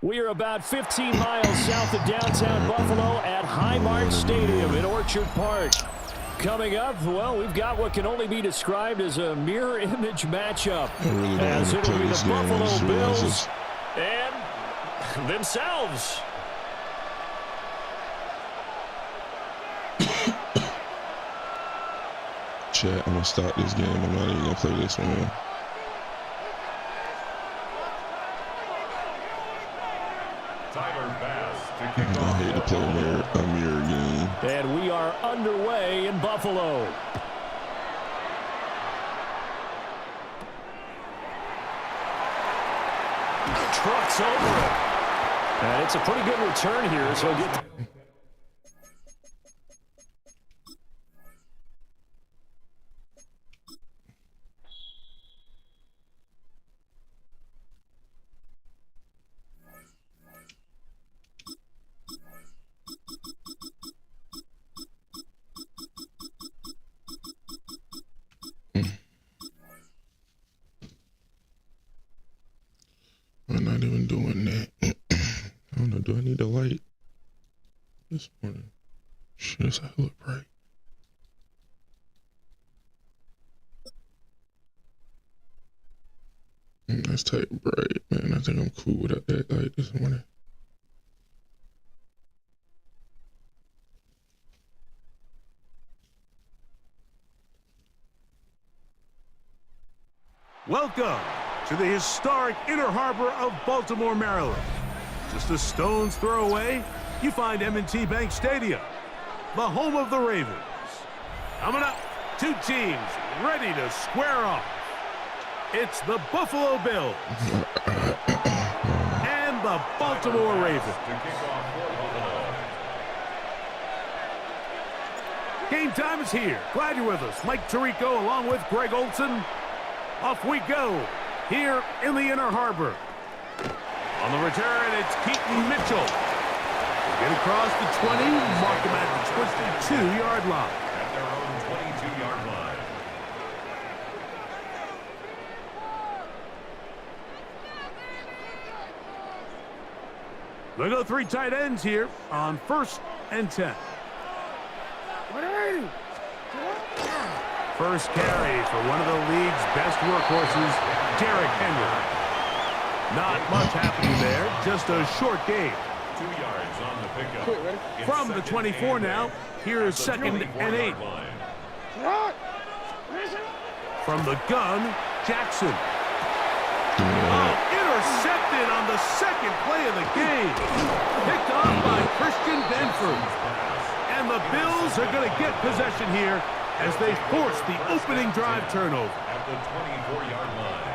We are about 15 miles south of downtown Buffalo at Highmark Stadium in Orchard Park. Coming up, well, we've got what can only be described as a mirror image matchup. Really as it'll be the Buffalo Bills and themselves. Chat, I'm going to stop this game. I'm not even going to play this one, man. I hate to play a mirror game. And we are underway in Buffalo. Trucks over it. And it's a pretty good return here, so get... I'm not even doing that. I don't know, do I need a light this morning? Shit, I look bright. Let's type bright, man. I think I'm cool without that light this morning. Welcome to the historic Inner Harbor of Baltimore, Maryland. Just a stone's throw away, you find M&T Bank Stadium, the home of the Ravens. Coming up, two teams ready to square off. It's the Buffalo Bills and the Baltimore Ravens. Game time is here. Glad you're with us. Mike Tirico along with Greg Olson. Off we go here in the Inner Harbor. On the return, it's Keaton Mitchell. Get across the 20, mark him at the 22-yard line. At their own 22-yard line. They go three tight ends here on 1st and 10. First carry for one of the league's best workhorses, Derrick Henry. Not much happening there, just a short gain. 2 yards on the pickup. From the 24 now, here's 2nd and 8. From the gun, Jackson. Oh, intercepted on the second play of the game. Picked off by Christian Benford. And the Bills are going to get possession here as they force the opening drive turnover. At the 24-yard line.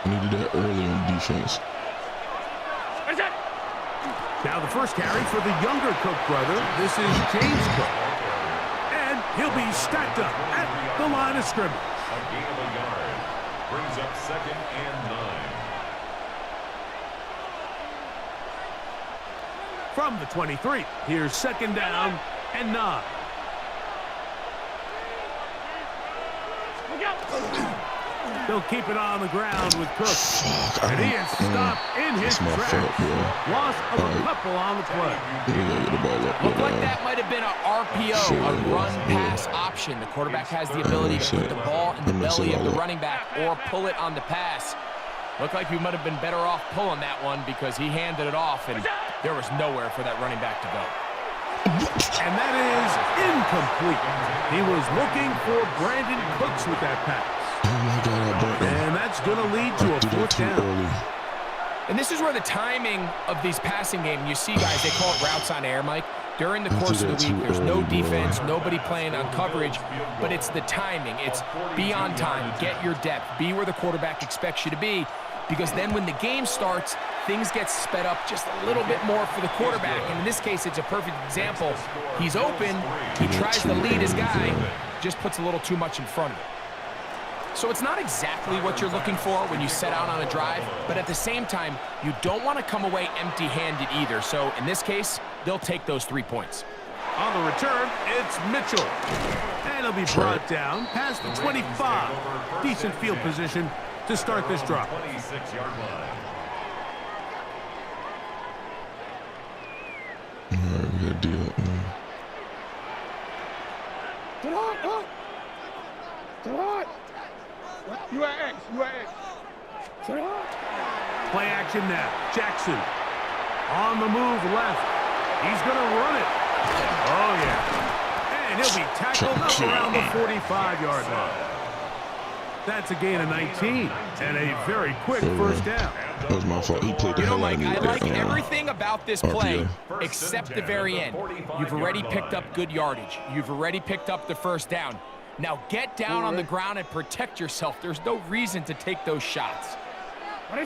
I needed that early on defense. Now the first carry for the younger Cook brother. This is James Cook. And he'll be stacked up at the line of scrimmage. A gain of a yard. Brings up 2nd and 9. From the 23, here's 2nd down and 9. They'll keep it on the ground with Cook. And he is stopped in his tracks. Loss of a couple on the play. Looked like that might have been an RPO, a run-pass option. The quarterback has the ability to put the ball in the belly of the running back or pull it on the pass. Looked like he might have been better off pulling that one because he handed it off, and there was nowhere for that running back to go. And that is incomplete. He was looking for Brandon Cooks with that pass. Oh my God, I burnt him. And that's going to lead to a 4th down. Early. And this is where the timing of these passing games, you see guys, they call it routes on air, Mike. During the course of the week, there's no defense, nobody playing on coverage, but it's the timing. It's be on time, get your depth, be where the quarterback expects you to be, because then when the game starts, things get sped up just a little bit more for the quarterback. And in this case, it's a perfect example. He's open, he tries to lead his guy, just puts a little too much in front of him. So it's not exactly what you're looking for when you set out on a drive, but at the same time, you don't want to come away empty-handed either. So in this case, they'll take those 3 points. On the return, it's Mitchell. And he'll be brought down past the 25. Decent field position to start this drive. 26-yard line. All right, we got a deal. You are X. Play action now. Jackson on the move left. He's going to run it. Oh, yeah. And he'll be tackled up around the 45-yard line. That's a gain of 19 and a very quick first down. That was my fault. He played the hell out of me. I like everything about this play except the very end. You've already picked up good yardage. You've already picked up the first down. Now get down on the ground and protect yourself. There's no reason to take those shots. On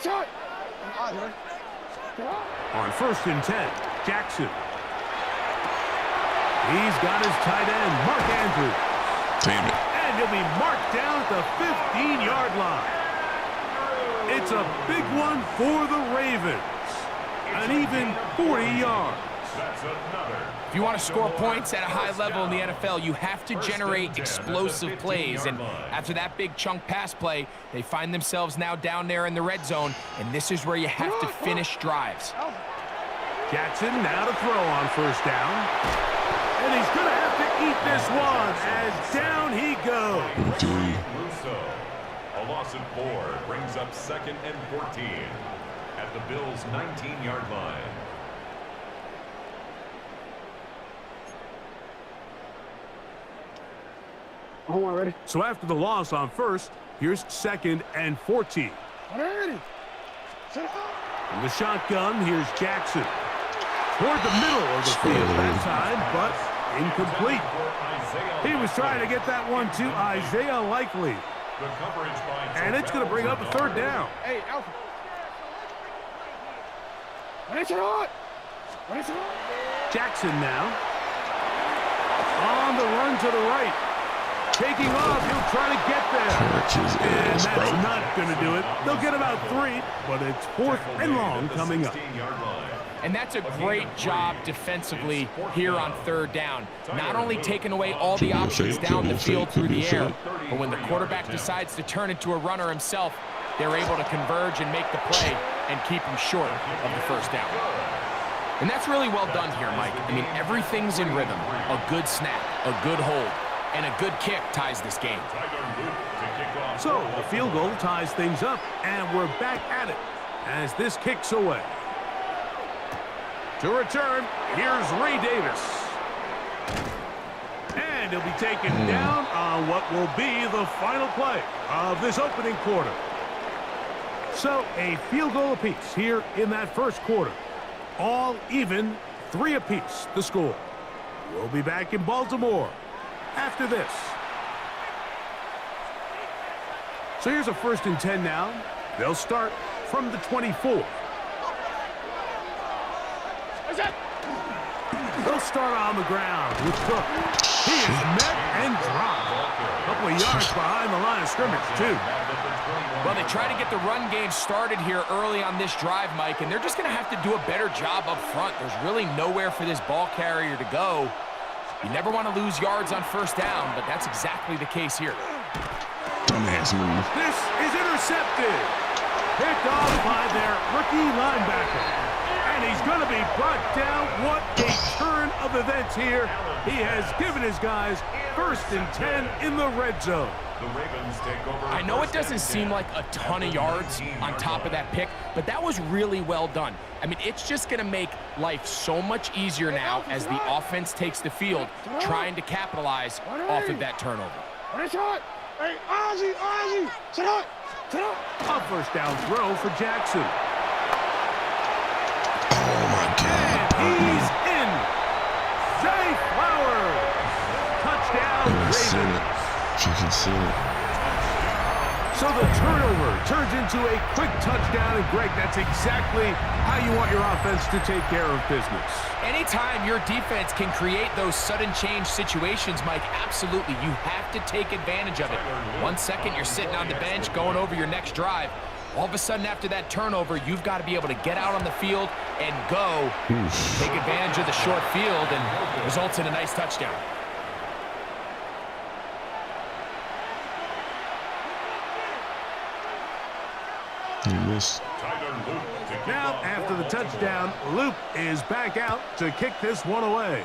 1st and 10, Jackson. He's got his tight end, Mark Andrews. Damn it. And he'll be marked down at the 15-yard line. It's a big one for the Ravens. An even 40 yards. That's another. If you want to score points at a high level in the NFL, you have to generate explosive plays. And after that big chunk pass play, they find themselves now down there in the red zone, and this is where you have to finish drives. Jackson now to throw on 1st down. And he's going to have to eat this one as down he goes. Russo. A loss of 4 brings up 2nd and 14 at the Bills' 19-yard line. Ready? So after the loss on 1st, here's 2nd and 14. Ready. From the shotgun, here's Jackson. Toward the middle of the field that time, but incomplete. He was trying to get that one to Isaiah Likely. And it's going to bring up a 3rd down. Hey, Alpha. Jackson now. On the run to the right. Taking off, he'll try to get there. And that's not going to do it. They'll get about 3, but it's 4th and long coming up. And that's a great job defensively here on 3rd down. Not only taking away all the options down the field through the air, but when the quarterback decides to turn into a runner himself, they're able to converge and make the play and keep him short of the 1st down. And that's really well done here, Mike. I mean, everything's in rhythm. A good snap, a good hold, and a good kick ties this game. So the field goal ties things up, and we're back at it as this kicks away. To return, here's Ray Davis. And he'll be taken down on what will be the final play of this opening quarter. So a field goal apiece here in that 1st quarter. All even, 3 apiece, the score. We'll be back in Baltimore after this. So here's a 1st and 10 now They'll start from the 24. They'll start on the ground with Cook. He is met and dropped. A couple of yards behind the line of scrimmage, too. Well, they try to get the run game started here early on this drive, Mike, and they're just going to have to do a better job up front. There's really nowhere for this ball carrier to go. You never want to lose yards on first down, but that's exactly the case here. Dumbass move. This is intercepted. Picked off by their rookie linebacker. And he's going to be brought down. What a turn of events here. He has given his guys 1st and 10 in the red zone. The Ravens take over. I know it doesn't seem like a ton of yards on top of that pick, but that was really well done. I mean, it's just going to make life so much easier now as the offense takes the field, trying to capitalize off of that turnover. Hey, Ozzy, sit up. A first down throw for Jackson. Oh my God. And he's in. Zay Flowers. Touchdown, Ravens. You can see it. So the turnover turns into a quick touchdown, and Greg, that's exactly how you want your offense to take care of business. Anytime your defense can create those sudden change situations, Mike, absolutely, you have to take advantage of it. 1 second, you're sitting on the bench, going over your next drive. All of a sudden, after that turnover, you've got to be able to get out on the field and go. Take advantage of the short field, and results in a nice touchdown. He missed. Now, after the touchdown, Luke is back out to kick this one away.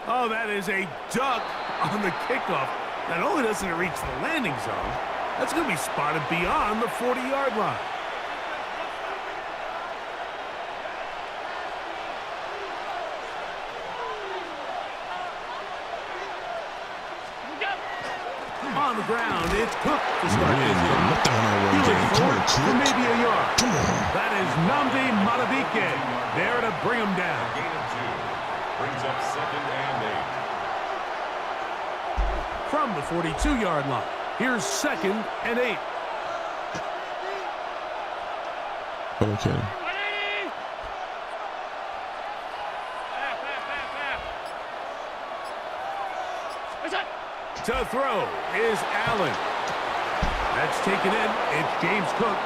Oh, that is a duck on the kickoff. Not only doesn't it reach the landing zone, that's going to be spotted beyond the 40-yard line. On the ground, it's Cook to start this game. He looks forward for maybe a yard. That is Nnamdi Madubuike there to bring him down. Gain of 2. Brings up 2nd and 8. From the 42-yard line, here's 2nd and 8. Okay. To throw is Allen. That's taken in. It's James Cook.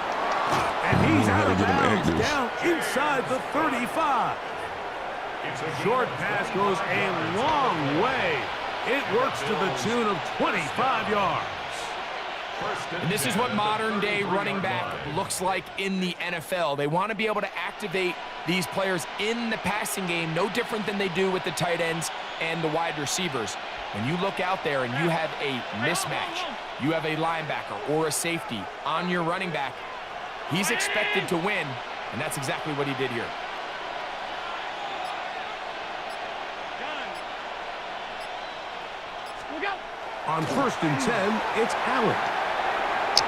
And he's out of bounds down inside the 35. Short pass goes a long way. It works to the tune of 25 yards. And this is what modern-day running back looks like in the NFL. They want to be able to activate these players in the passing game, no different than they do with the tight ends and the wide receivers. When you look out there and you have a mismatch, you have a linebacker or a safety on your running back, he's expected to win, and that's exactly what he did here. On 1st and 10, it's Allen.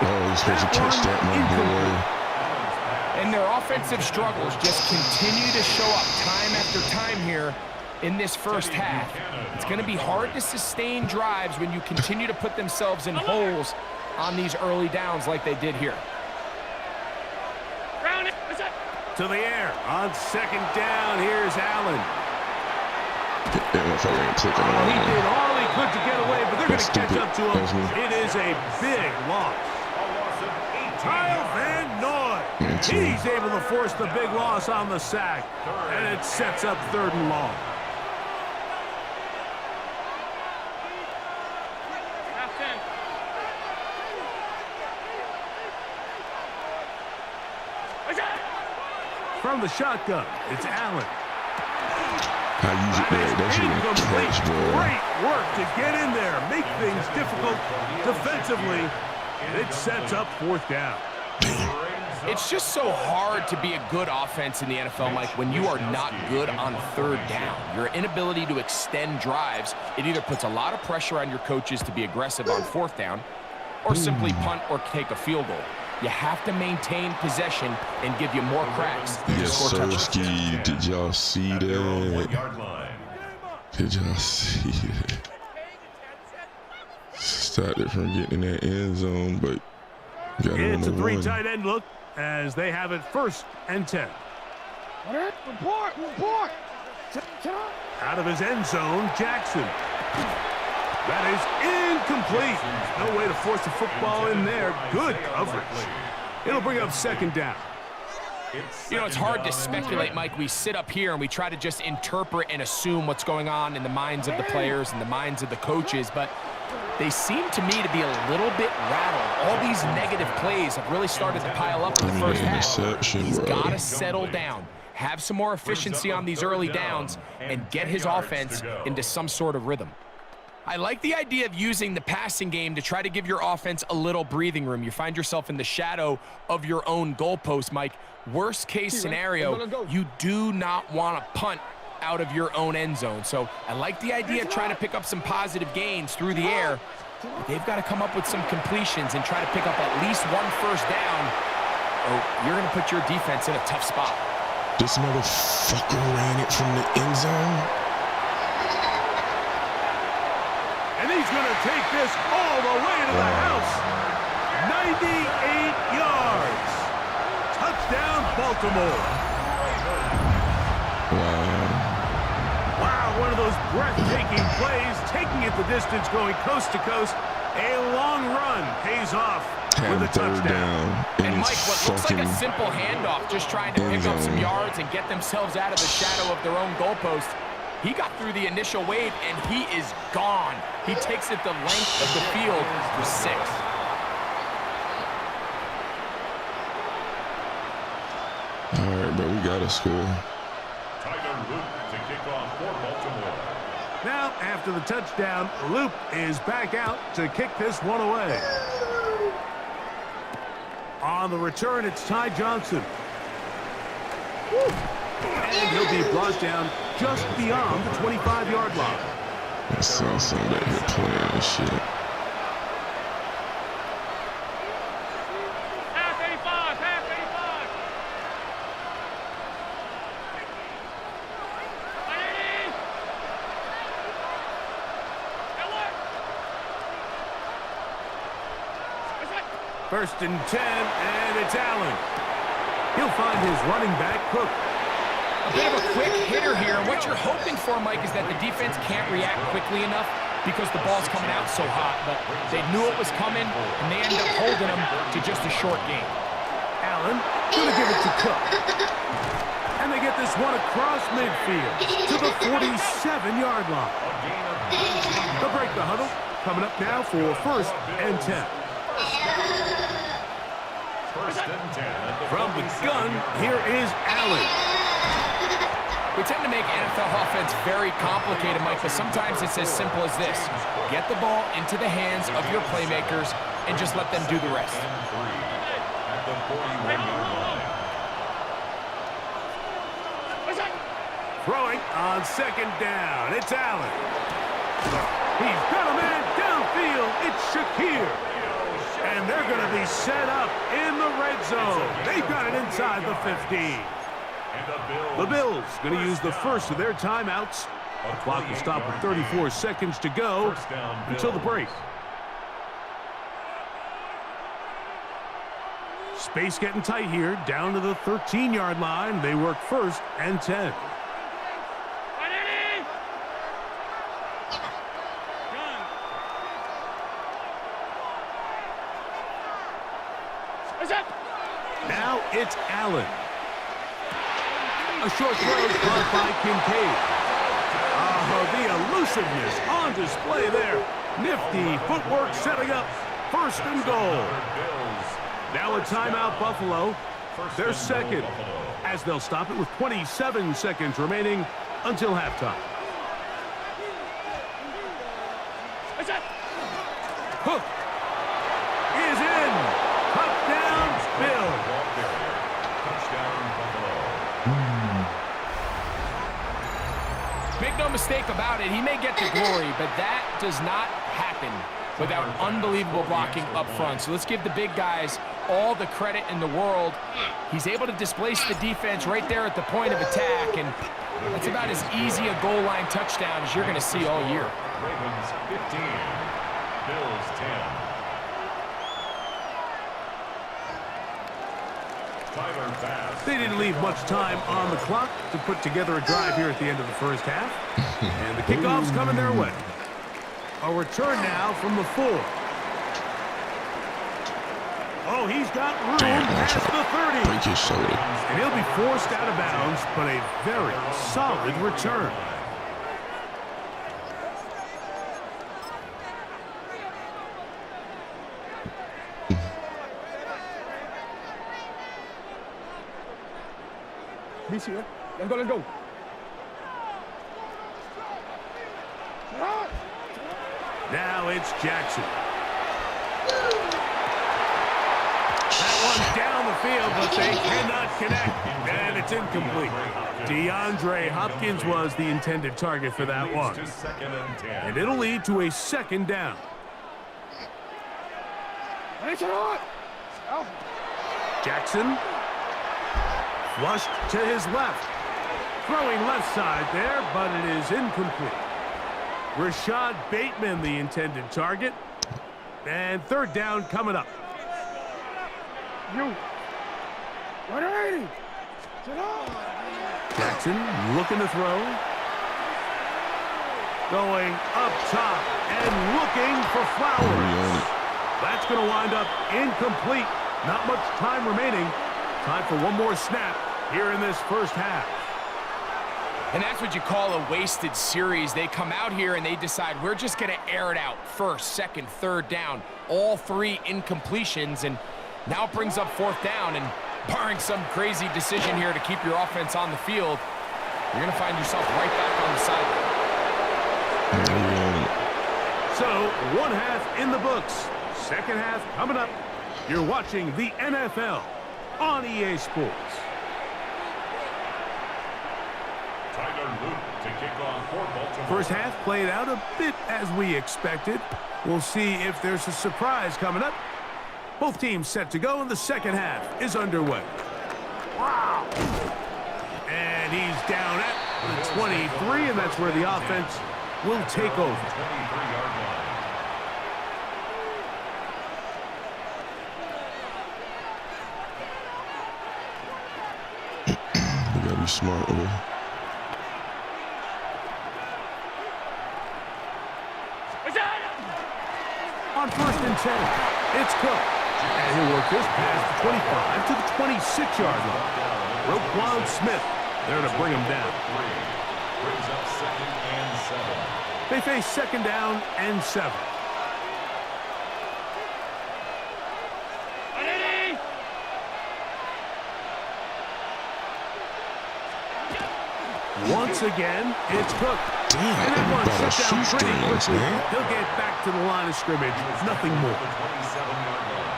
Oh, he's supposed to catch that, my boy. And their offensive struggles just continue to show up time after time here in this first half. It's going to be hard to sustain drives when you continue to put themselves in holes on these early downs like they did here. To the air on 2nd down. Here's Allen. He did all he could to get away, but they're going to catch up to him. It is a big loss. Kyle Van Noy. He's able to force the big loss on the sack, and it sets up 3rd and long. From the shotgun, it's Allen. I use it there. That's Incomplete. Great work to get in there, make things difficult defensively. It sets up 4th down. It's just so hard to be a good offense in the NFL, Mike, when you are not good on 3rd down. Your inability to extend drives, it either puts a lot of pressure on your coaches to be aggressive on 4th down or simply punt or take a field goal. You have to maintain possession and give you more cracks to score touchdowns. Did y'all see that? Did y'all see it? Stopped it from getting in that end zone, but It's a 3 tight end look as they have it 1st and 10. Report. Out of his end zone, Jackson. That is incomplete. No way to force the football in there. Good coverage. It'll bring up 2nd down. You know, it's hard to speculate, Mike. We sit up here and we try to just interpret and assume what's going on in the minds of the players and the minds of the coaches, but they seem to me to be a little bit rattled. All these negative plays have really started to pile up in the first half. He's got to settle down, have some more efficiency on these early downs, and get his offense into some sort of rhythm. I like the idea of using the passing game to try to give your offense a little breathing room. You find yourself in the shadow of your own goalpost, Mike. Worst case scenario, you do not want to punt out of your own end zone. So I like the idea of trying to pick up some positive gains through the air. But they've got to come up with some completions and try to pick up at least 1 first down, or you're going to put your defense in a tough spot. This motherfucker ran it from the end zone. And he's going to take this all the way to the house. 98 yards. Touchdown, Baltimore. Wow, one of those breathtaking plays, taking it the distance, going coast to coast. A long run pays off with a touchdown. And Mike, what looks like a simple handoff, just trying to pick up some yards and get themselves out of the shadow of their own goalpost. He got through the initial wave, and he is gone. He takes it the length of the field for 6. All right, but we got to score. To kick off for Baltimore. Now, after the touchdown, Loop is back out to kick this one away. On the return, it's Ty Johnson. And he'll be brought down just beyond the 25-yard line. I saw somebody here playing and shit. Half 85. First and 10, and it's Allen. He'll find his running back, Cook. A bit of a quick hitter here. What you're hoping for, Mike, is that the defense can't react quickly enough because the ball's coming out so hot. But they knew it was coming, and they ended up holding them to just a short game. Allen gonna give it to Cook. And they get this one across midfield to the 47-yard line. They'll break the huddle. Coming up now for 1st and 10. From the gun, here is Allen. We tend to make NFL offense very complicated, Mike, but sometimes it's as simple as this. Get the ball into the hands of your playmakers and just let them do the rest. Throwing on 2nd down. It's Allen. He's got a man downfield. It's Shakir. And they're going to be set up in the red zone. They've got it inside the 15. The Bills going to use the first of their timeouts. The clock will stop with 34 seconds to go until the break. Space getting tight here, down to the 13-yard line. They work 1st and 10. Now it's Allen. A short throw caught by Kincaid. The elusiveness on display there. Nifty footwork setting up 1st and goal. Now a timeout, Buffalo. Their 2nd, as they'll stop it with 27 seconds remaining until halftime. Hook is in. Touchdown, Bill. Make no mistake about it, he may get the glory, but that does not happen without unbelievable blocking up front. So let's give the big guys all the credit in the world. He's able to displace the defense right there at the point of attack, and that's about as easy a goal line touchdown as you're going to see all year. Ravens 15, Bills 10. They didn't leave much time on the clock to put together a drive here at the end of the first half. And the kickoff's coming their way. A return now from the 4. Oh, he's got room past the 30. Break his shoulder. And he'll be forced out of bounds, but a very solid return. BC, let's go, let's go. Now it's Jackson. That one's down the field, but they cannot connect, and it's incomplete. DeAndre Hopkins was the intended target for that one. And it'll lead to a second down. Jackson. Flushed to his left. Throwing left side there, but it is incomplete. Rashad Bateman, the intended target. And third down coming up. Jackson looking to throw. Going up top and looking for Flowers. That's going to wind up incomplete. Not much time remaining. Time for one more snap here in this first half. And that's what you call a wasted series. They come out here and they decide we're just going to air it out. First, second, third down. All 3 incompletions, and now it brings up fourth down. And barring some crazy decision here to keep your offense on the field, you're going to find yourself right back on the sideline. So, one half in the books. Second half coming up. You're watching the NFL on EA Sports. First half played out a bit as we expected. We'll see if there's a surprise coming up. Both teams set to go, and the second half is underway. Wow! And he's down at the 23, and that's where the offense will take over. You gotta be smart with it. On first and 10, it's Cook. And he'll work this past the 25 to the 26-yard line. Roquan Smith there to bring him down. Brings up second and 7. They face second down and 7. Once again, it's Cook. Damn, And that one better shut down pretty shoestrings, quickly. man. He'll get back to the line of scrimmage. Nothing more. The 27-yard line.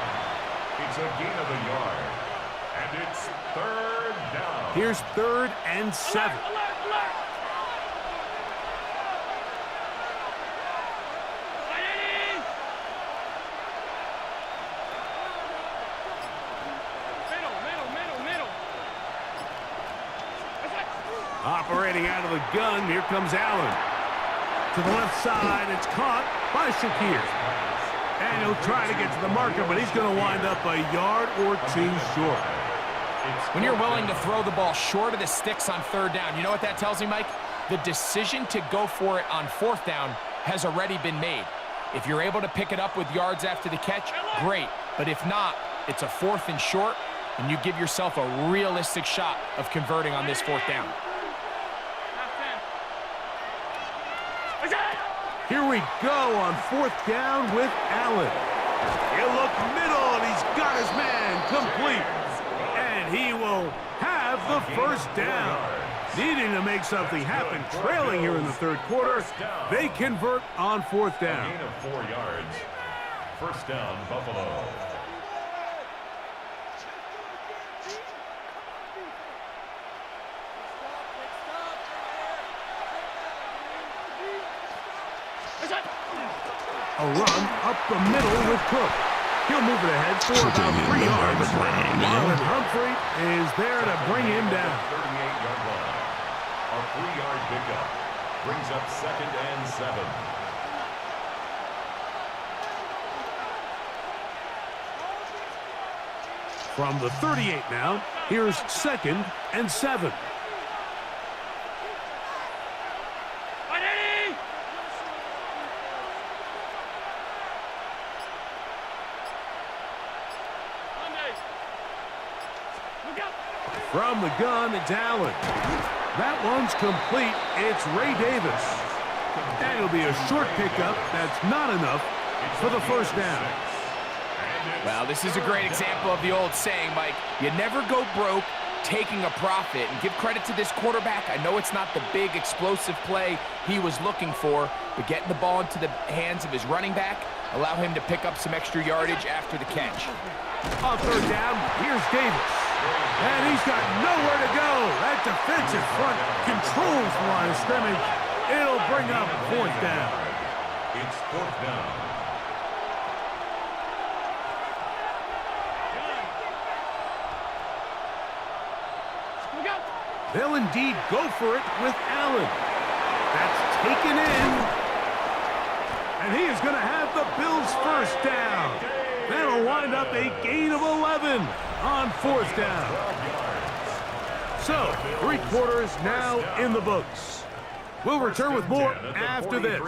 It's a gain of a yard. And it's third down. Here's third and 7. Operating out of the gun, here comes Allen. To the left side, it's caught by Shakir. And he'll try to get to the marker, but he's going to wind up a yard or 2 short. When you're willing to throw the ball short of the sticks on third down, you know what that tells me, Mike? The decision to go for it on fourth down has already been made. If you're able to pick it up with yards after the catch, great. But if not, it's a 4th and short, and you give yourself a realistic shot of converting on this fourth down. Here we go on fourth down with Allen. He'll look middle, and he's got his man complete. And he will have the first down. Needing to make something happen, trailing here in the third quarter. They convert on fourth down. Gain of 4 yards. First down, Buffalo. A run up the middle with Cook. He'll move it ahead for about 3 yards. Marlon Humphrey is there to bring him down. 38-yard line. A 3-yard pickup. Brings up second and 7. From the 38 now, here's 2nd and 7. From the gun, it's Allen. That one's complete. It's Ray Davis. And it'll be a short pickup. That's not enough for the first down. Well, this is a great example of the old saying, Mike, you never go broke taking a profit. And give credit to this quarterback. I know it's not the big explosive play he was looking for, but getting the ball into the hands of his running back, allow him to pick up some extra yardage after the catch. On third down, here's Davis. And he's got nowhere to go. That defensive front controls the line of scrimmage. It'll bring up 4th down. It's 4th down. They'll indeed go for it with Allen. That's taken in. And he is going to have the Bills' first down. That'll wind up a gain of 11 on 4th down. So, 3 quarters now in the books. We'll return with more after this.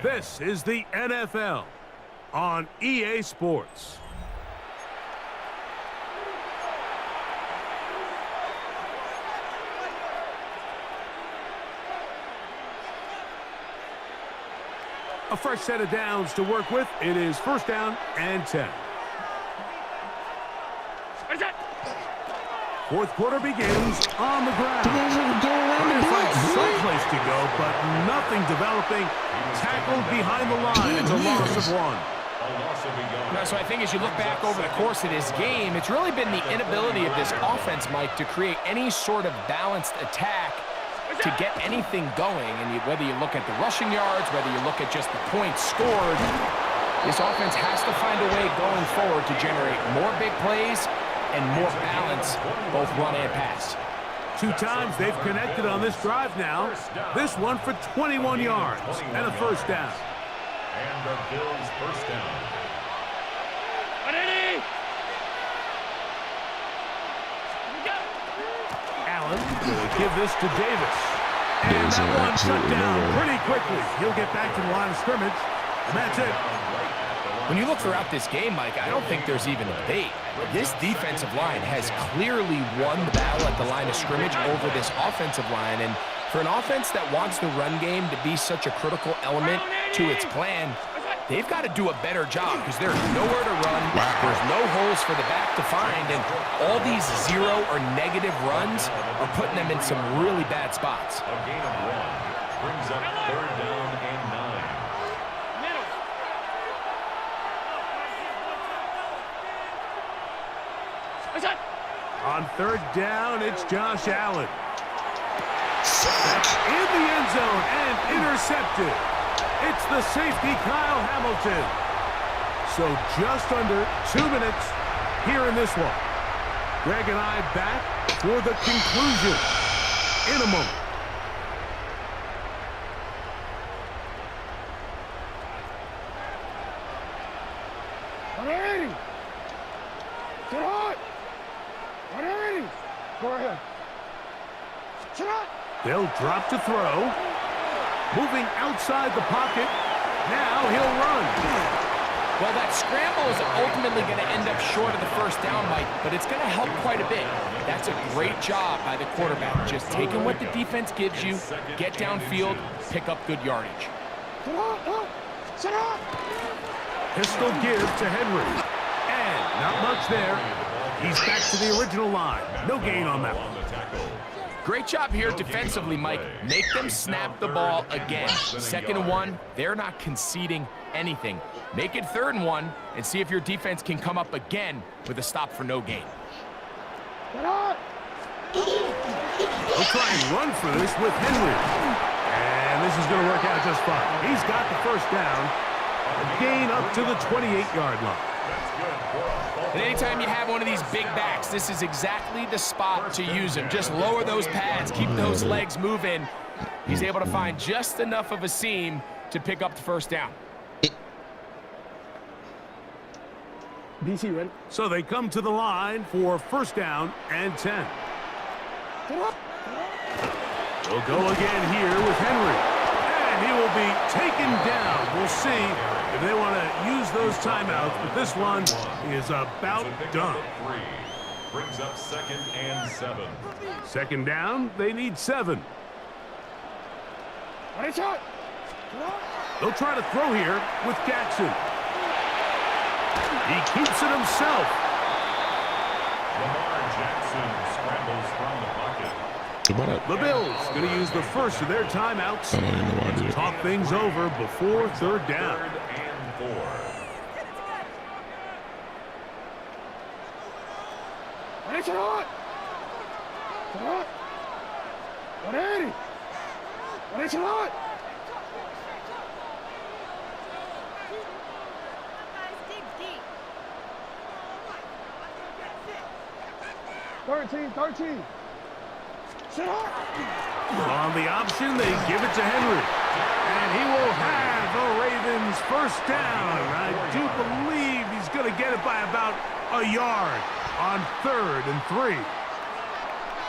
This is the NFL on EA Sports. A fresh set of downs to work with. It is 1st down and 10. 4th quarter begins on the ground. Trying to find some place to go, but nothing developing. Tackled behind the line. It's a loss of 1. So I think as you look back over the course of this game, it's really been the inability of this offense, Mike, to create any sort of balanced attack to get anything going. And whether you look at the rushing yards, whether you look at just the points scored, this offense has to find a way going forward to generate more big plays and more balance, both run and pass. 2 times they've connected on this drive now. This one for 21 yards and a 1st down. And the Bills' 1st down. Allen will give this to Davis. And that one shut down pretty quickly. He'll get back to the line of scrimmage. And that's it. When you look throughout this game, Mike, I don't think there's even a debate. This defensive line has clearly won the battle at the line of scrimmage over this offensive line. And for an offense that wants the run game to be such a critical element to its plan, they've got to do a better job because there's nowhere to run. There's no holes for the back to find. And all these 0 or negative runs are putting them in some really bad spots. A gain of 1 brings up 3rd down and 9. On 3rd down, it's Josh Allen. That's in the end zone and intercepted. It's the safety, Kyle Hamilton. So just under 2 minutes here in this one. Greg and I back for the conclusion in a moment. Get hot! Go ahead. They'll drop to throw. Moving outside the pocket. Now he'll run. Well, that scramble is ultimately going to end up short of the 1st down, Mike, but it's going to help quite a bit. That's a great job by the quarterback. Just taking what the defense gives you, get downfield, pick up good yardage. Pistol give to Henry. And not much there. He's back to the original line. No gain on that one. Great job here defensively, Mike. Make them snap the ball again. 2nd and 1, they're not conceding anything. Make it 3rd and 1 and see if your defense can come up again with a stop for no gain. We'll try and run for this with Henry. And this is going to work out just fine. He's got the 1st down. A gain up to the 28-yard line. And anytime you have one of these big backs, this is exactly the spot to use him. Just lower those pads, keep those legs moving. He's able to find just enough of a seam to pick up the 1st down. BC, ready? So they come to the line for first down and 10. Get up. They'll go again here with Henry. And he will be taken down. We'll see if they want to use those timeouts, but this one is about done. Brings up 2nd and 7. Second down, they need 7. Ready, shot. They'll try to throw here with Jackson. He keeps it himself. Lamar Jackson scrambles from the pocket. The Bills going to use the first of their timeouts I don't even know why I did to it. talk things over before third down. 3rd and 4. Ready, shot. Shot. Ready. Ready, shot. Thirteen. On the option, they give it to Henry. And he will have the Ravens first down. I do believe he's going to get it by about a yard on 3rd and 3.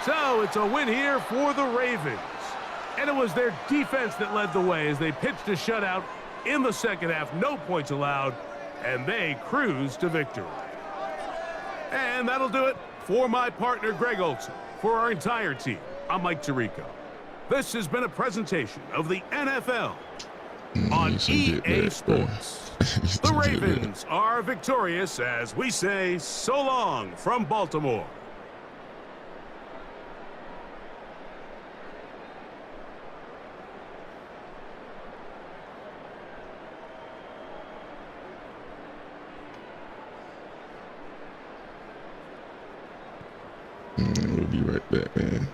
So it's a win here for the Ravens. And it was their defense that led the way as they pitched a shutout in the second half. No points allowed, and they cruised to victory. And that'll do it for my partner, Greg Olson. For our entire team, I'm Mike Tirico. This has been a presentation of the NFL on EA Sports. The Ravens are victorious as we say so long from Baltimore. We'll be right back, man.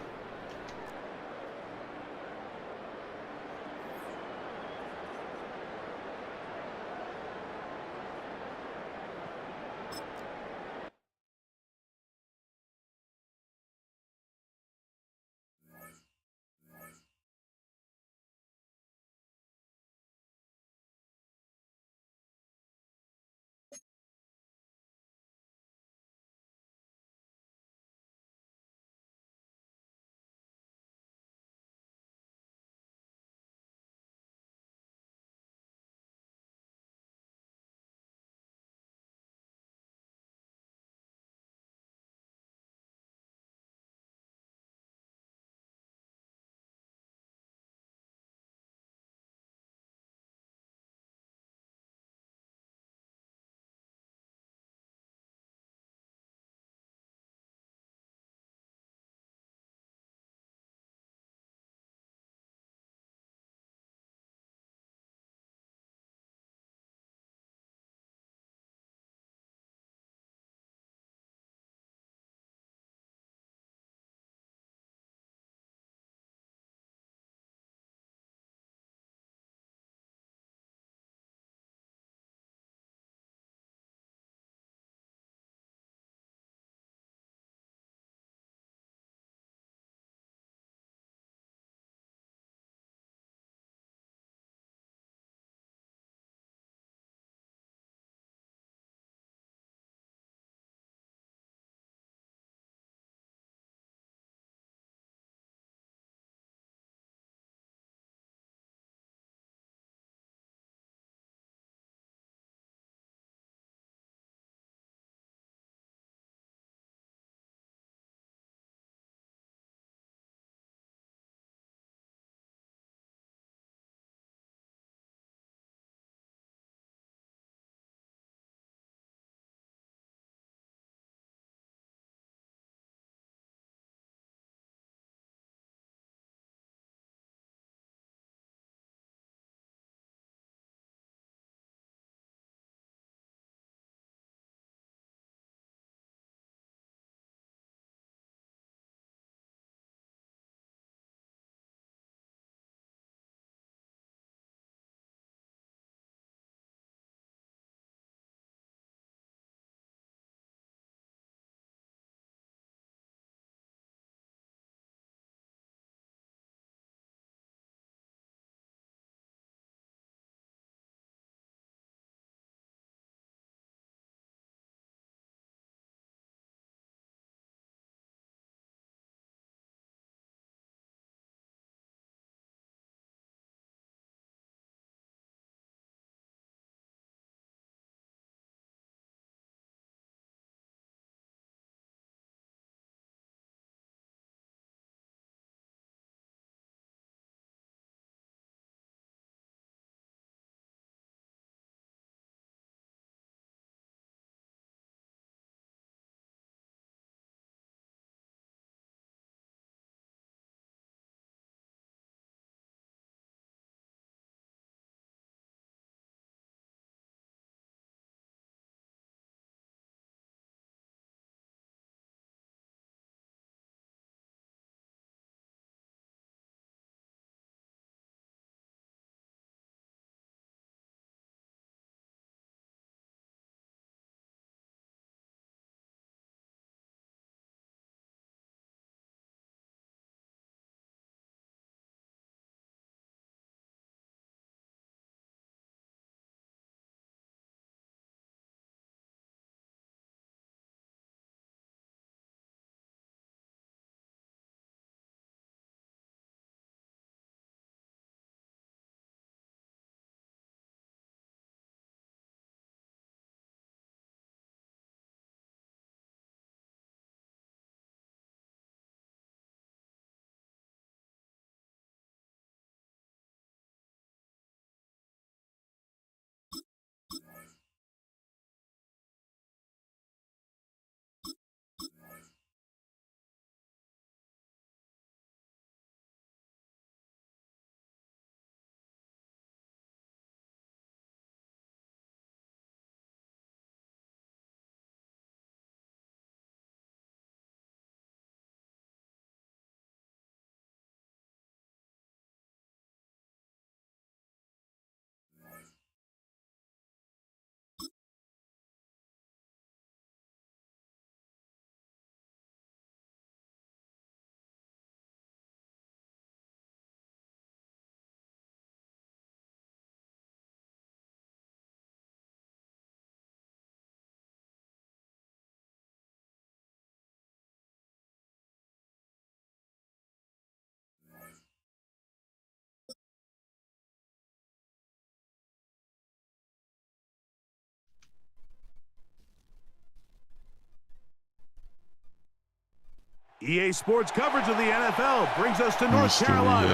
EA Sports coverage of the NFL brings us to North Carolina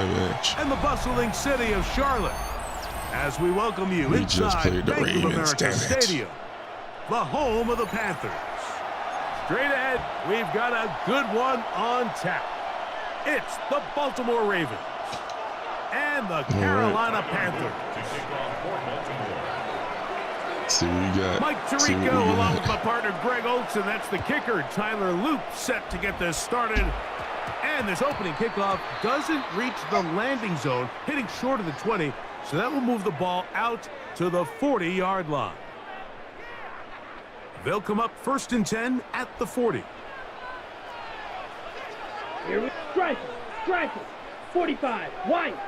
and the bustling city of Charlotte as we welcome you inside Bank of America Stadium, the home of the Panthers. Straight ahead, we've got a good one on tap. It's the Baltimore Ravens and the Carolina Panthers. See what we got. Mike Tirico along with my partner Greg Olson. That's the kicker, Tyler Loop, set to get this started. And this opening kickoff doesn't reach the landing zone, hitting short of the 20, so that will move the ball out to the 40-yard line. They'll come up 1st and 10 at the 40. Here we strike it. 45, white,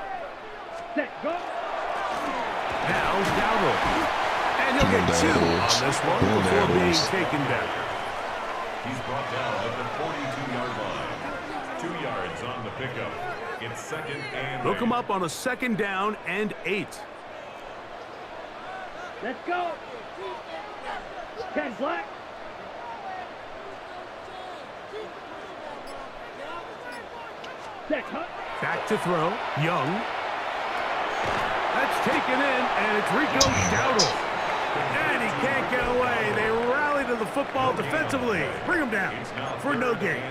set, go. Now Dowdle. And he'll get 2 on this one before being taken down. He's brought down at the 42-yard line. 2 yards on the pickup. It's 2nd and 8. Look him up on a 2nd down and 8. Let's go. 10 black. Set, cut. Back to throw. Young. That's taken in, and it's Rico Dowdle. And he can't get away. They rally to the football defensively. Bring him down for no gain.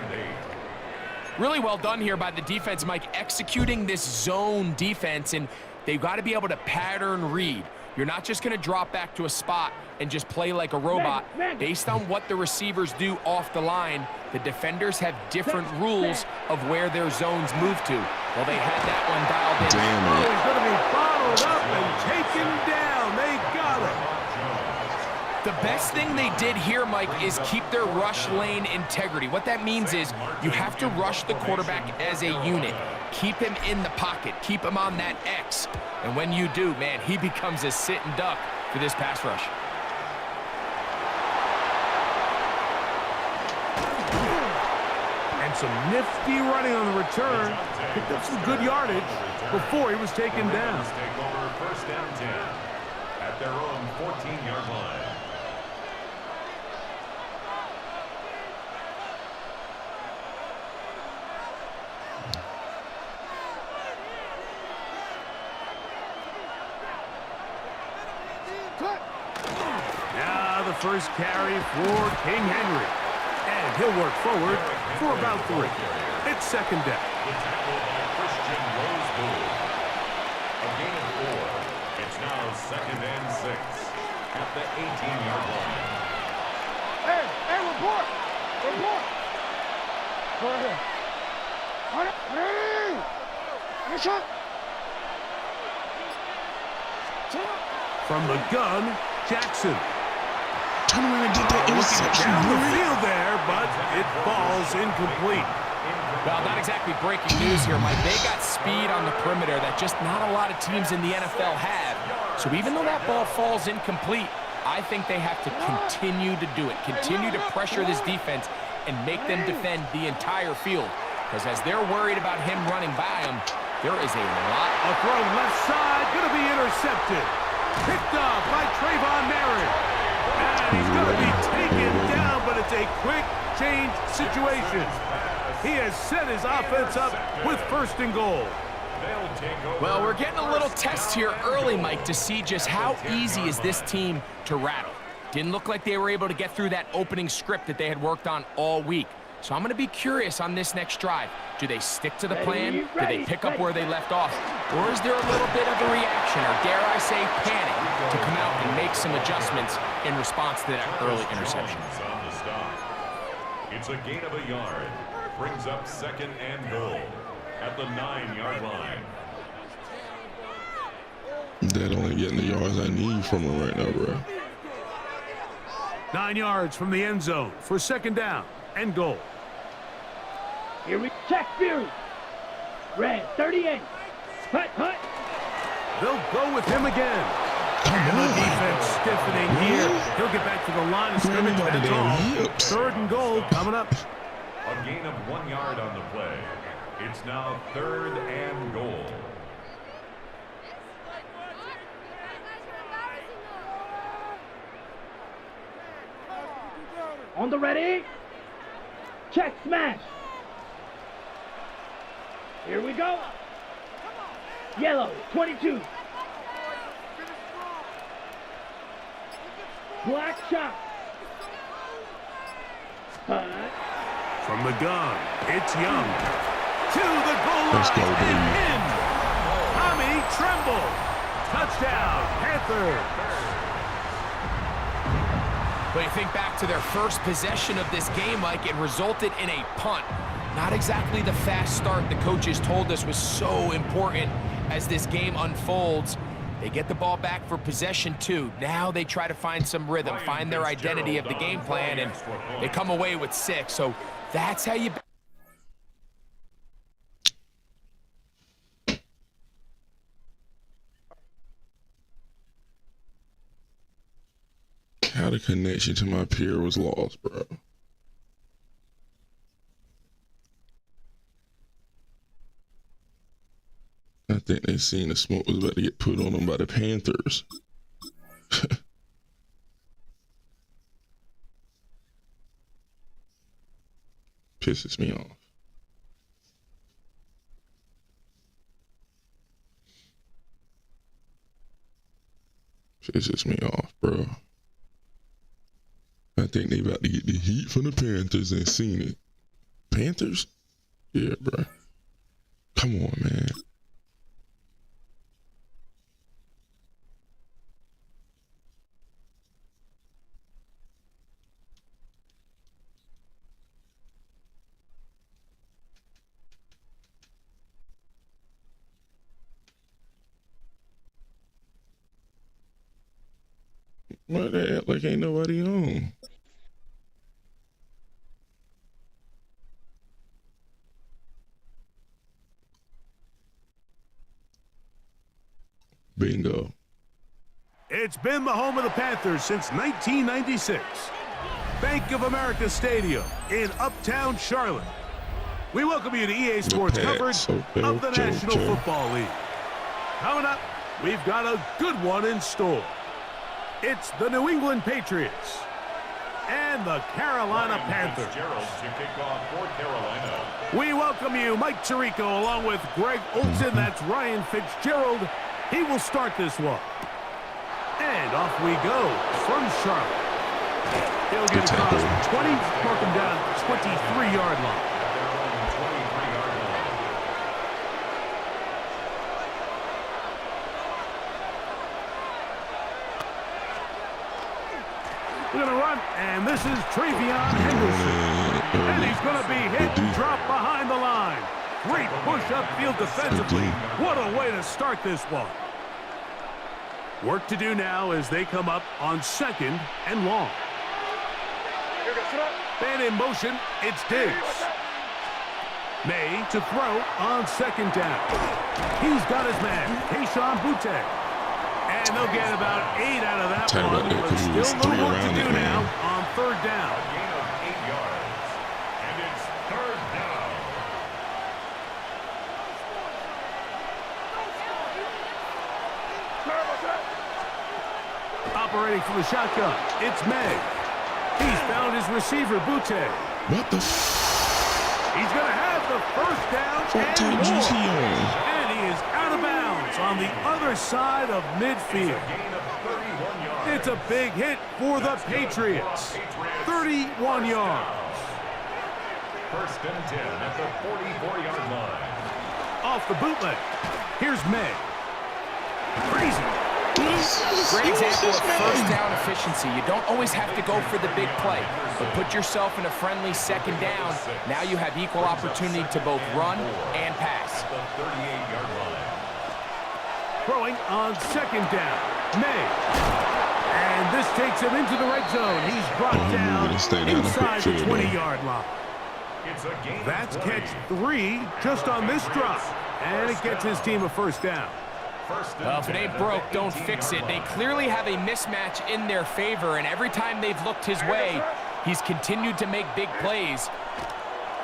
Really well done here by the defense, Mike, executing this zone defense, and they've got to be able to pattern read. You're not just going to drop back to a spot and just play like a robot. Based on what the receivers do off the line, the defenders have different rules of where their zones move to. Well, they had that one dialed in. Oh, he's going to be bottled up and taken down. They got him. The best thing they did here, Mike, is keep their rush lane integrity. What that means is you have to rush the quarterback as a unit. Keep him in the pocket. Keep him on that X. And when you do, man, he becomes a sit and duck for this pass rush. And some nifty running on the return. Picked up some good yardage before he was taken down. Take over 1st and 10 at their own 14-yard line. Now the first carry for King Henry. And he'll work forward for about 3. It's 2nd down. The tackle by Christian Roseboom. A gain of 4. It's now 2nd and 6 at the 18-yard line. Hey, report. Go ahead. From the gun, Jackson. Turn around and get that interception. Down the field there, but it falls incomplete. Well, not exactly breaking news here, Mike. They got speed on the perimeter that just not a lot of teams in the NFL have. So even though that ball falls incomplete, I think they have to continue to do it. Continue to pressure this defense and make them defend the entire field. Because as they're worried about him running by them, there is a lot. A throw left side, going to be intercepted. Picked off by Trayvon Merritt. And he's going to be taken down, but it's a quick change situation. He has set his offense up with 1st and goal. Well, we're getting a little test here early, Mike, to see just how easy is this team to rattle. Didn't look like they were able to get through that opening script that they had worked on all week. So I'm going to be curious on this next drive. Do they stick to the plan? Do they pick up where they left off? Or is there a little bit of a reaction, or dare I say panic, to come out and make some adjustments in response to that early interception? On the stop. It's a gain of a yard. Brings up 2nd and goal at the 9-yard line. That only getting the yards I need from him right now, bro. 9 yards from the end zone for 2nd down and goal. Here we check Fury. Red 38. Hut. They'll go with him again. And the defense stiffening here. He'll get back to the line of scrimmage. That's all. 3rd and goal coming up. A gain of 1 yard on the play. It's now 3rd and goal. On the ready. Check smash. Here we go. Yellow, 22. Black shot. From the gun, it's Young. To the goal Let's go, line baby. and in. Tommy Tremble. Touchdown, Panthers. But you think back to their first possession of this game, Mike, it resulted in a punt. Not exactly the fast start the coaches told us was so important as this game unfolds. They get the ball back for possession 2. Now they try to find some rhythm, find their identity of the game plan, and they come away with 6. So that's how you... How the connection to my peer was lost, bro. I think they seen the smoke was about to get put on them by the Panthers. Pisses me off. Pisses me off, bro. I think they about to get the heat from the Panthers and seen it. Panthers? Yeah, bro. Come on, man. Why they act like ain't nobody on? Bingo. It's been the home of the Panthers since 1996. Bank of America Stadium in Uptown Charlotte. We welcome you to EA Sports coverage of the National Football League. Coming up, we've got a good one in store. It's the New England Patriots and the Carolina Panthers. We welcome you, Mike Tirico, along with Greg Olson. That's Ryan Fitzgerald. He will start this one. And off we go from Charlotte. He'll get across 20, mark him down 23-yard line. We're going to run, and this is Travion Henderson. And he's going to be hit and drop behind the line. Great push upfield defensively. What a way to start this one. Work to do now as they come up on 2nd and long. And in motion, it's Diggs. May to throw on 2nd down. He's got his man, Kayshon Boutte. And they'll get about 8 out of that one, but still a little work to do now on 3rd down. A gain of 8 yards, and it's 3rd down. Operating from the shotgun, it's May. He's found his receiver, Boutte. What the He's going to have the 1st down and more. And he is out of bounds on the other side of midfield. It's a big hit for the Patriots. 31 yards. 1st and 10 at the 44-yard line. Off the bootleg. Here's May. Crazy. Great example of 1st down efficiency. You don't always have to go for the big play, but put yourself in a friendly 2nd down. Now you have equal opportunity to both run and pass. The 38-yard line. Throwing on 2nd down. May. And this takes him into the red zone. He's brought down inside the 20-yard line. That's catch 3 just on this drop. And it gets his team a 1st down. Well, if it ain't broke, don't fix it. They clearly have a mismatch in their favor, and every time they've looked his way, he's continued to make big plays.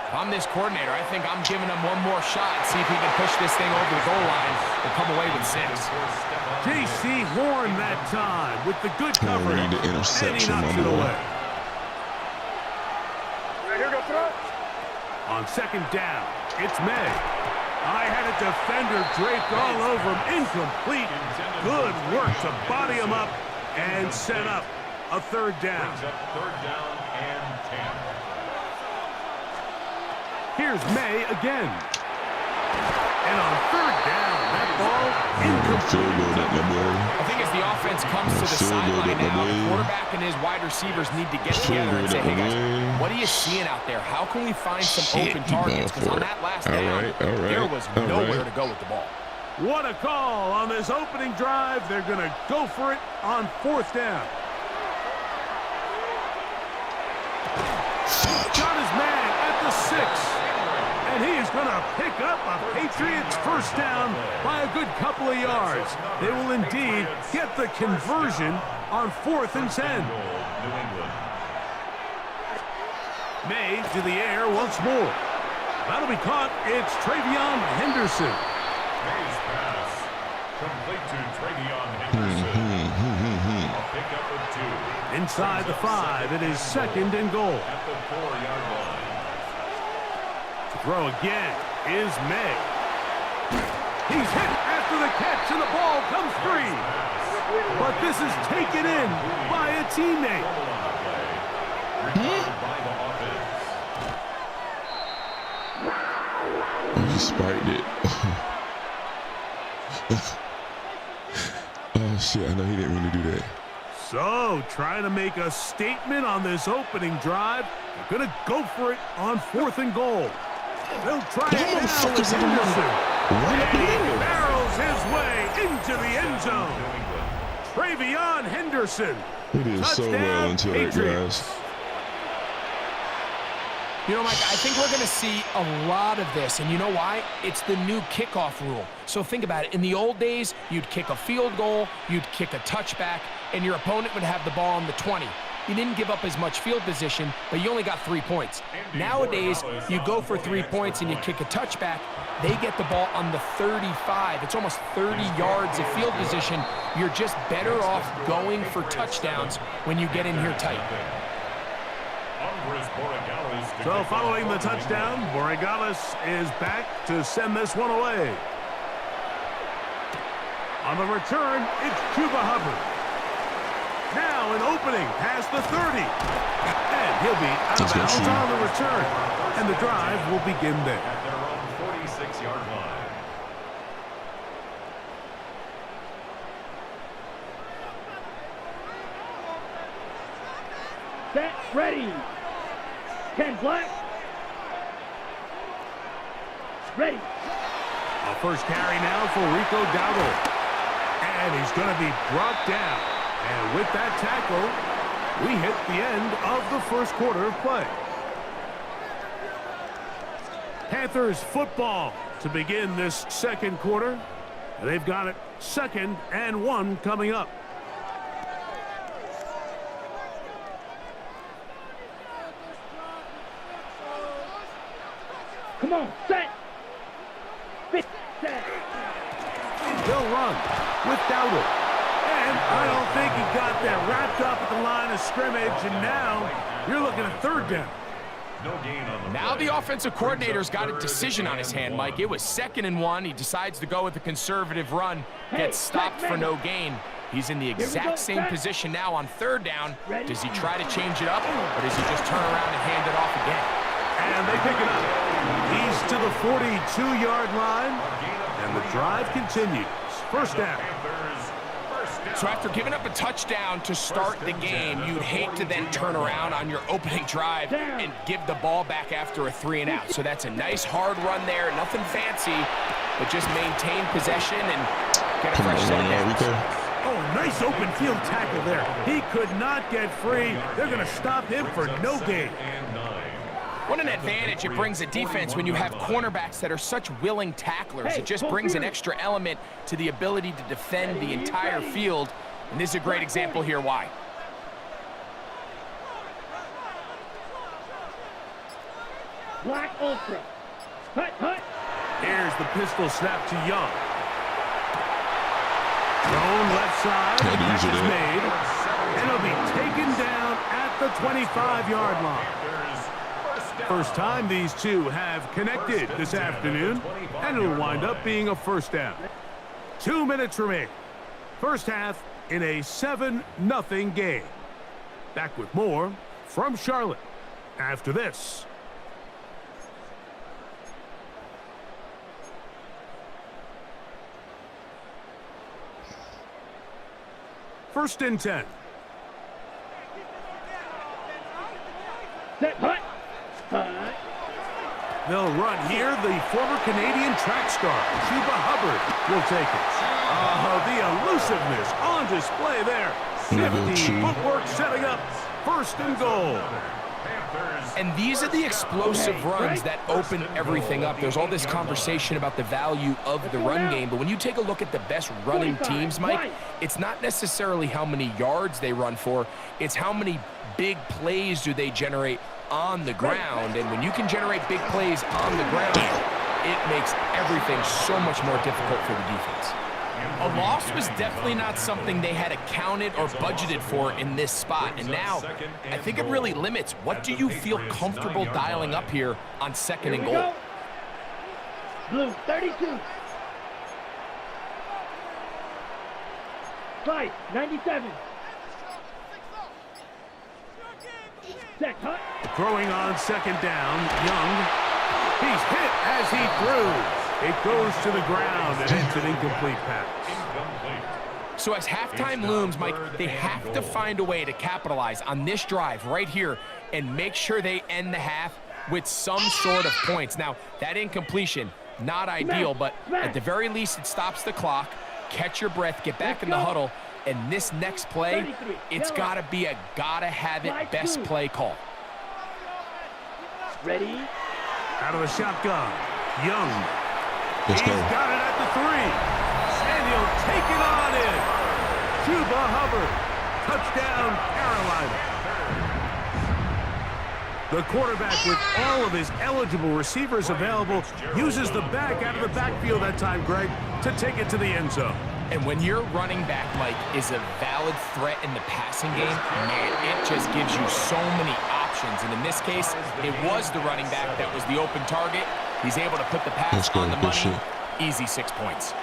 If I'm this coordinator, I think I'm giving him one more shot, see if he can push this thing over the goal line and come away with 6. J.C. Horn that time with the good coverage, the interception, and he knocks it away. On 2nd down, it's May. I had a defender draped all over him. Incomplete. Good work to body him up and set up a third down. Third down and 10. Here's May again. And on third down, that ball incomplete. I think as the offense comes to the sideline now, the quarterback and his wide receivers need to get together and say, hey guys, what are you seeing out there? How can we find some open targets? Because on that last down, there was nowhere to go with the ball. What a call on this opening drive. They're going to go for it on fourth down. Got his man at the 6. And he is going to pick up a Patriots first down by a good couple of yards. They will indeed get the conversion on 4th and 10. May to the air once more. That'll be caught. It's Travion Henderson. May's pass complete to Travion Henderson. A pickup of 2. Inside the 5, it is 2nd and goal. At the 4-yard line. Throw again is May. He's hit after the catch, and the ball comes free. But this is taken in by a teammate. He spiked it. Oh, shit. I know he didn't really do that. So, trying to make a statement on this opening drive. They're going to go for it on 4th and goal. They'll try it now with Henderson. And he barrels his way into the end zone. Travion Henderson. He did so well until that, guys. You know, Mike, I think we're going to see a lot of this, and you know why? It's the new kickoff rule. So think about it. In the old days, you'd kick a field goal, you'd kick a touchback, and your opponent would have the ball on the 20. You didn't give up as much field position, but you only got 3 points. Nowadays, you go for 3 points and you kick a touchback, they get the ball on the 35. It's almost 30 yards of field position. You're just better off going for touchdowns when you get in here tight. So following the touchdown, Borregales is back to send this one away. On the return, it's Chuba Hubbard. Now an opening past the 30. And he'll be out of bounds on the return. And the drive will begin there. At their own 46-yard line. Set, ready. 10 black. Ready. A first carry now for Rico Dowdle. And he's going to be brought down. And with that tackle, we hit the end of the first quarter of play. Panthers football to begin this second quarter. They've got it 2nd and 1 coming up. Come on, set. Fit, set. They'll run with Dowdle. And I don't think he got that wrapped up at the line of scrimmage. And now you're looking at 3rd down. No gain on the Now the offensive coordinator's got a decision on his hand, Mike. It was 2nd and 1. He decides to go with a conservative run. Gets stopped for no gain. He's in the exact same position now on 3rd down. Does he try to change it up, or does he just turn around and hand it off again? And they pick it up. He's to the 42-yard line. And the drive continues. First down. So after giving up a touchdown to start the game, you'd hate to then turn around on your opening drive and give the ball back after a 3-and-out. So that's a nice hard run there. Nothing fancy, but just maintain possession and get a fresh set of downs. Oh, nice open field tackle there. He could not get free. They're going to stop him for no gain. What an advantage it brings a defense when you have cornerbacks that are such willing tacklers. It just brings an extra element to the ability to defend the entire field. And this is a great example here why. Black ultra. Hut, hut. Here's the pistol snap to Young. Thrown left side. The catch is made. And it'll be taken down at the 25-yard line. First time these two have connected this afternoon, and it'll wind up being a first down. 2 minutes remain. First half in a 7-0 game. Back with more from Charlotte after this. First and 10. Set, hut. Hut. They'll run here. The former Canadian track star, Chuba Hubbard, will take it. The elusiveness on display there. 50 footwork setting up first and goal. And these are the explosive runs that open everything up. There's all this conversation about the value of the run game, but when you take a look at the best running teams, Mike, it's not necessarily how many yards they run for, it's how many big plays do they generate on the ground. And when you can generate big plays on the ground, it makes everything so much more difficult for the defense. A loss was definitely not something they had accounted or budgeted for in this spot. And now, I think it really limits. What do you feel comfortable dialing up here on second and goal? Blue, 32. Fight, 97. Set, hut. Throwing on second down, Young. He's hit as he threw. It goes to the ground, and it's an incomplete pass. So as halftime looms, Mike, they have to find a way to capitalize on this drive right here and make sure they end the half with some sort of points. Now, that incompletion, not ideal, but at the very least, it stops the clock. Catch your breath, get back in the huddle, and this next play, it's got to be a gotta-have-it best play call. Ready? Out of the shotgun, Young. Let's He's go. got it at the 3. And he'll take it on in. Chuba Hubbard. Touchdown, Carolina. The quarterback, with all of his eligible receivers available, uses the back out of the backfield that time, Greg, to take it to the end zone. And when your running back, Mike, is a valid threat in the passing game, man, it just gives you so many options. And in this case, it was the running back that was the open target. He's able to put the pass on the money. Easy 6 points.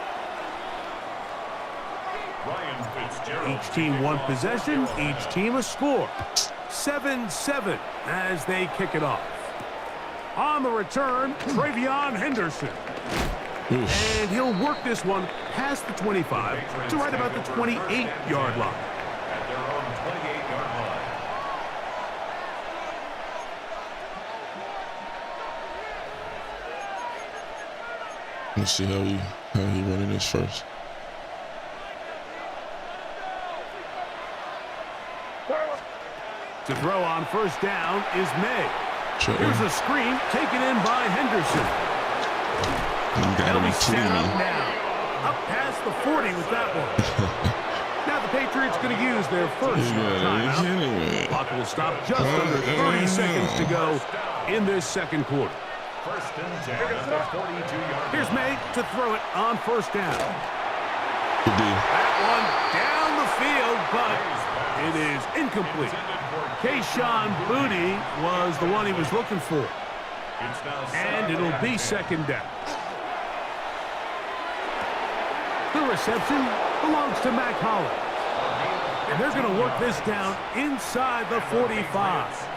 Each team one possession, each team a score. 7-7 as they kick it off. On the return, Travion Henderson. And he'll work this one past the 25 to right about the 28-yard line. At their own 28-yard line. Let's see how he running this first. To throw on first down is May. Sure. Here's a screen taken in by Henderson. They'll be set up now. Up past the 40 with that one. Now the Patriots going to use their first timeout. Clock will stop just under 30 seconds to go in this second quarter. First and 10 at the 42-yard. Here's May to throw it on first down. Good deal. That one down the field, but it is incomplete. Kayshawn Booty was the one he was looking for. And it'll be second down. The reception belongs to Mac Hollins. And they're going to work this down inside the 45.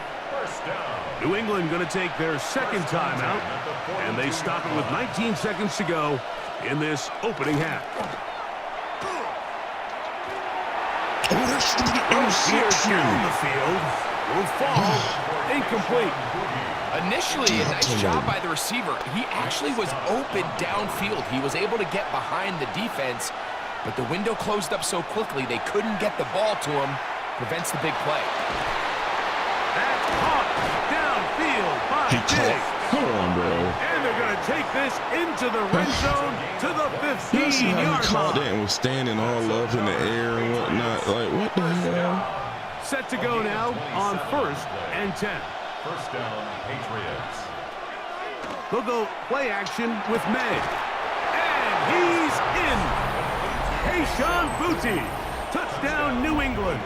New England going to take their second timeout, and they stop it with 19 seconds to go in this opening half. Here down the field will fall incomplete. Initially, a nice job by the receiver. He actually was open downfield. He was able to get behind the defense, but the window closed up so quickly they couldn't get the ball to him. Prevents the big play. That's caught downfield by Diggs. Come on, bro. And they're going to take this into the red zone to the You see how he 15-yard caught that line. and was standing all up in the air and whatnot? Like, what the hell? Set to go now on first and 10. First down, Patriots. They'll go play action with May. And he's in. Kayshawn Booty. Touchdown, New England.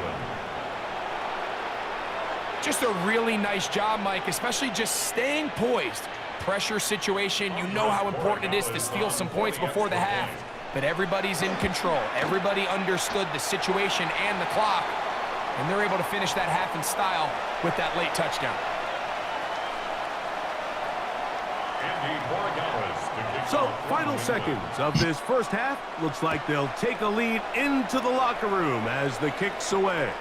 Just a really nice job, Mike, especially just staying poised. Pressure situation, you know how important it is to steal some points before the half, but everybody's in control. Everybody understood the situation and the clock, and they're able to finish that half in style with that late touchdown. So, final seconds of this first half. Looks like they'll take a lead into the locker room as the kick's away.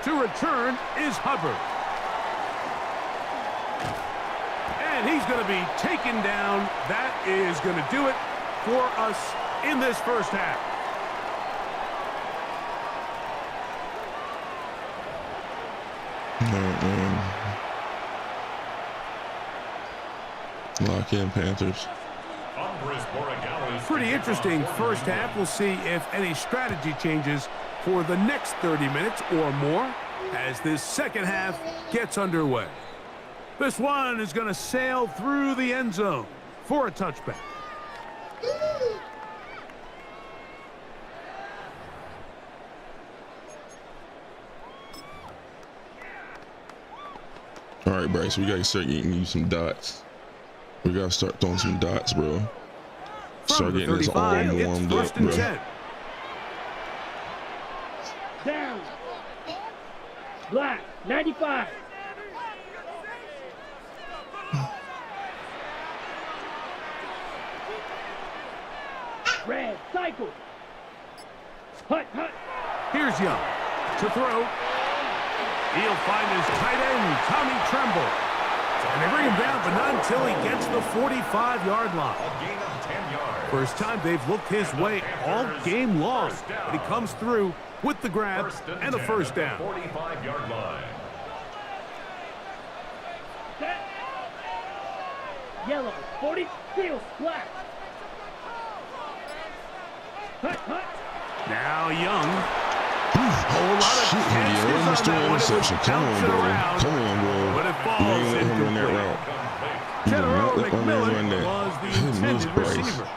To return is Hubbard. And he's going to be taken down. That is going to do it for us in this first half. Lock in, Panthers. Pretty interesting first half. We'll see if any strategy changes for the next 30 minutes or more as this second half gets underway. This one is going to sail through the end zone for a touchback. All right, Bryce, we got to start getting you some dots. We got to start throwing some dots, bro. Start getting this all warmed up, bro. 10. Down. Black, 95. Red, cycle. Hut, hut. Here's Young to throw. He'll find his tight end, Tommy Tremble. And they bring him down, but not until he gets the 45-yard line. A gain of 10 yards. First time they've looked his way all game long. But he comes through with the grab and a first down. 45-yard line. Set. Yellow, 40, field, black. Hut, hut. Now Young. Whole lot of chances yeah, on that one. interception. Come on, bro. Around, Come on, bro. but it You falls ain't let him run that incomplete. route. You did General not let my man run McMillan that. was the Miss intended Bryce. receiver.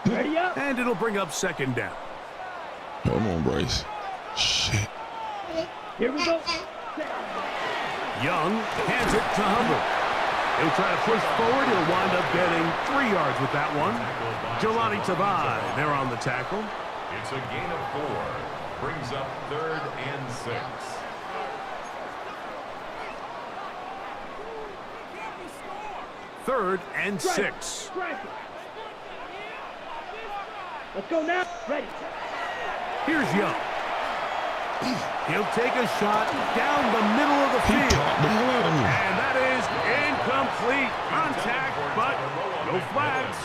Ready up. And it'll bring up second down. Come on, Bryce. Shit. Here we go. Set. Young hands it to Hubbard. He'll try to push forward. He'll wind up getting 3 yards with that one. Jelani Tavai there on the tackle. It's a gain of 4. Brings up 3rd and 6. Third and Strike. 6. Strike it. Let's go now. Ready. Here's Young. He'll take a shot down the middle of the He field. popped the hell out of me. And that is incomplete. Contact, but no flags.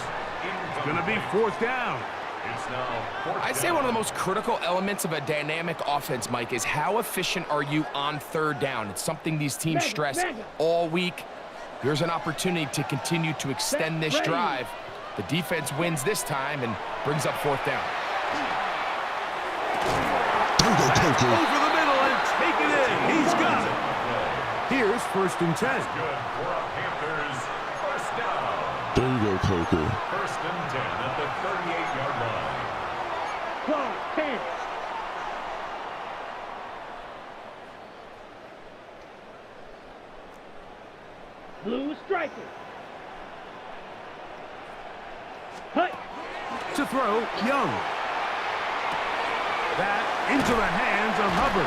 It's going to be 4th down. It's now 4th I'd say down. one of the most critical elements of a dynamic offense, Mike, is how efficient are you on 3rd down? It's something these teams stress all week. Here's an opportunity to continue to extend this drive. The defense wins this time and brings up 4th down. Coker. Over the middle and take it in. He's got it. Here's 1st and 10. Good for a Panthers first down. There you go, Coker. 1st and 10 at the 38-yard line. Clock, 10. Blue striker. Hut. To throw, Young. That into the hands of Hubbard.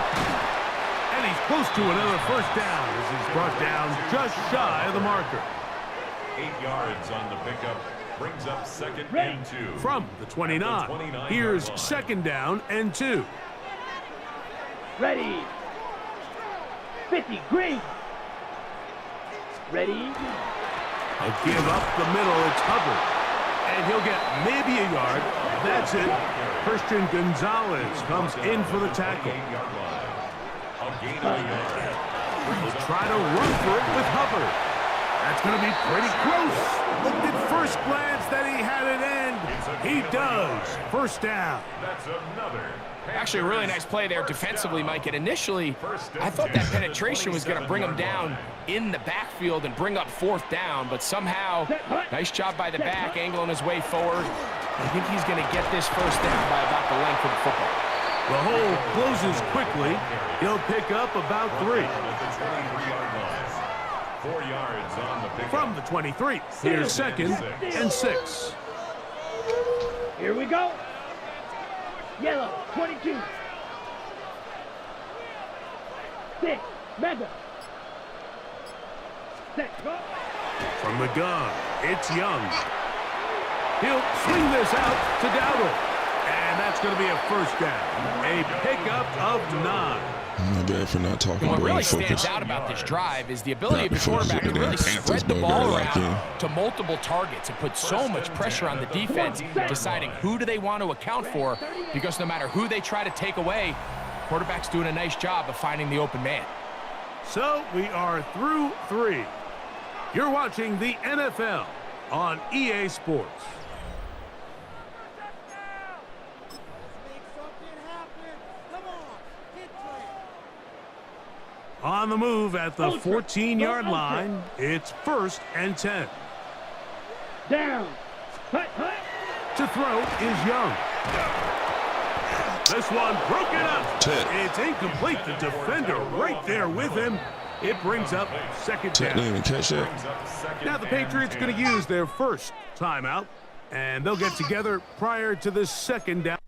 And he's close to another first down as he's brought down just shy of the marker. 8 yards on the pickup. Brings up 2nd and 2. From the 29. Here's 2nd down and 2. Ready. 50, green. Ready. A give up the middle, it's Hubbard. And he'll get maybe a yard. That's it. Christian Gonzalez comes in for the tackle. 8-yard line. A gain of a yard. He'll try to run for it with Hubbard. That's going to be pretty close. Looked at first glance that he had it end. He does. First down. That's another. Actually, a really nice play there defensively, Mike. And initially, I thought that penetration was going to bring him down in the backfield and bring up 4th down. But somehow, nice job by the back, angling his way forward. I think he's going to get this first down by about the length of the football. The hole closes quickly. He'll pick up about 3. 4 yards on the pickup. From the 23, here's 2nd and 6. Here we go. Yellow, 22. 6, Madden. Set, go. From the gun, it's Young. He'll swing this out to Dowdle. And that's going to be a first down. A pickup of 9. Not bad for not talking. What really focus. stands out about this drive is the ability of the quarterback to really spread the ball around to multiple targets and put so much pressure on the defense, deciding who do they want to account for, because no matter who they try to take away, quarterback's doing a nice job of finding the open man. So we are through 3. You're watching the NFL on EA Sports. On the move at the 14-yard line, it's 1st and 10. Down. Hut, hut. To throw is Young. This one broken up. It's incomplete. The defender right there with him. It brings up 2nd down. Didn't even catch that. Now the Patriots going to use their first timeout, and they'll get together prior to this 2nd down.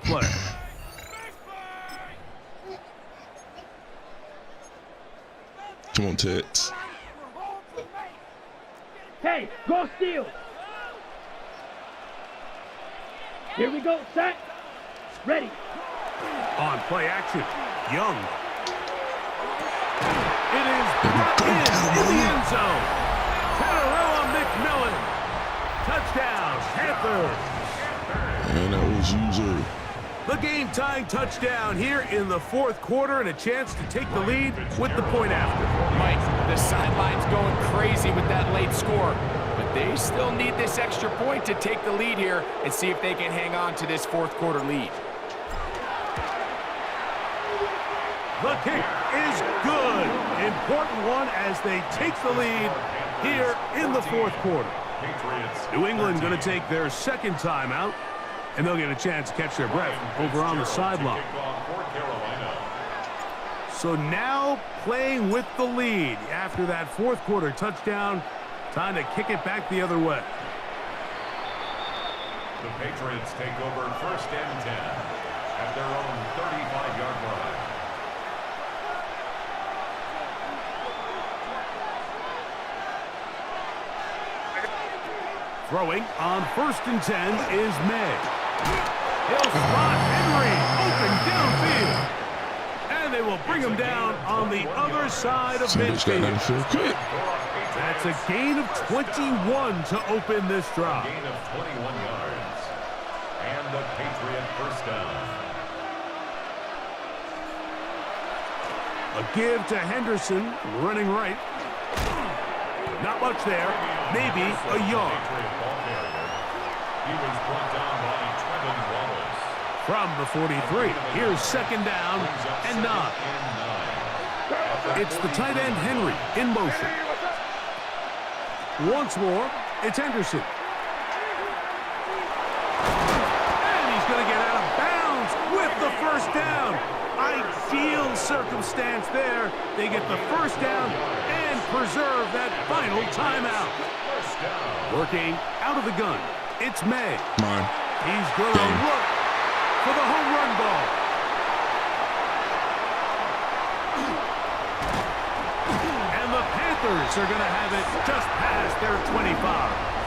Play. Come on, Tits. Hey, go steal. Here we go, set. Ready. On play action, Young. It is brought in the end zone. Tatarella McMillan. Touchdown, Panthers. And that was user. The game-tying touchdown here in the 4th quarter, and a chance to take the lead with the point after. Mike, the sideline's going crazy with that late score, but they still need this extra point to take the lead here and see if they can hang on to this 4th quarter lead. The kick is good. Important one as they take the lead here in the 4th quarter. New England going to take their 2nd timeout, and they'll get a chance to catch their breath over on the sideline. So now playing with the lead after that 4th quarter touchdown, time to kick it back the other way. The Patriots take over 1st and 10 at their own 35-yard line. Throwing on 1st and 10 is May. He'll spot Henry open downfield. And they will bring him down on the other side of midfield. That's a gain of 21 to open this drive. Gain of 21 yards. And the Patriot first down. A give to Henderson, running right. Not much there. Maybe a yard. He was brought down by Trevin Wallace. From the 43, here's 2nd down and 9. It's the tight end Henry in motion. Once more, it's Henderson. And he's going to get out of bounds with the first down. Ideal circumstance there. They get the first down and preserve that final timeout. Working out of the gun, it's May. Mine. He's going to look for the home run ball. And the Panthers are going to have it just past their 25.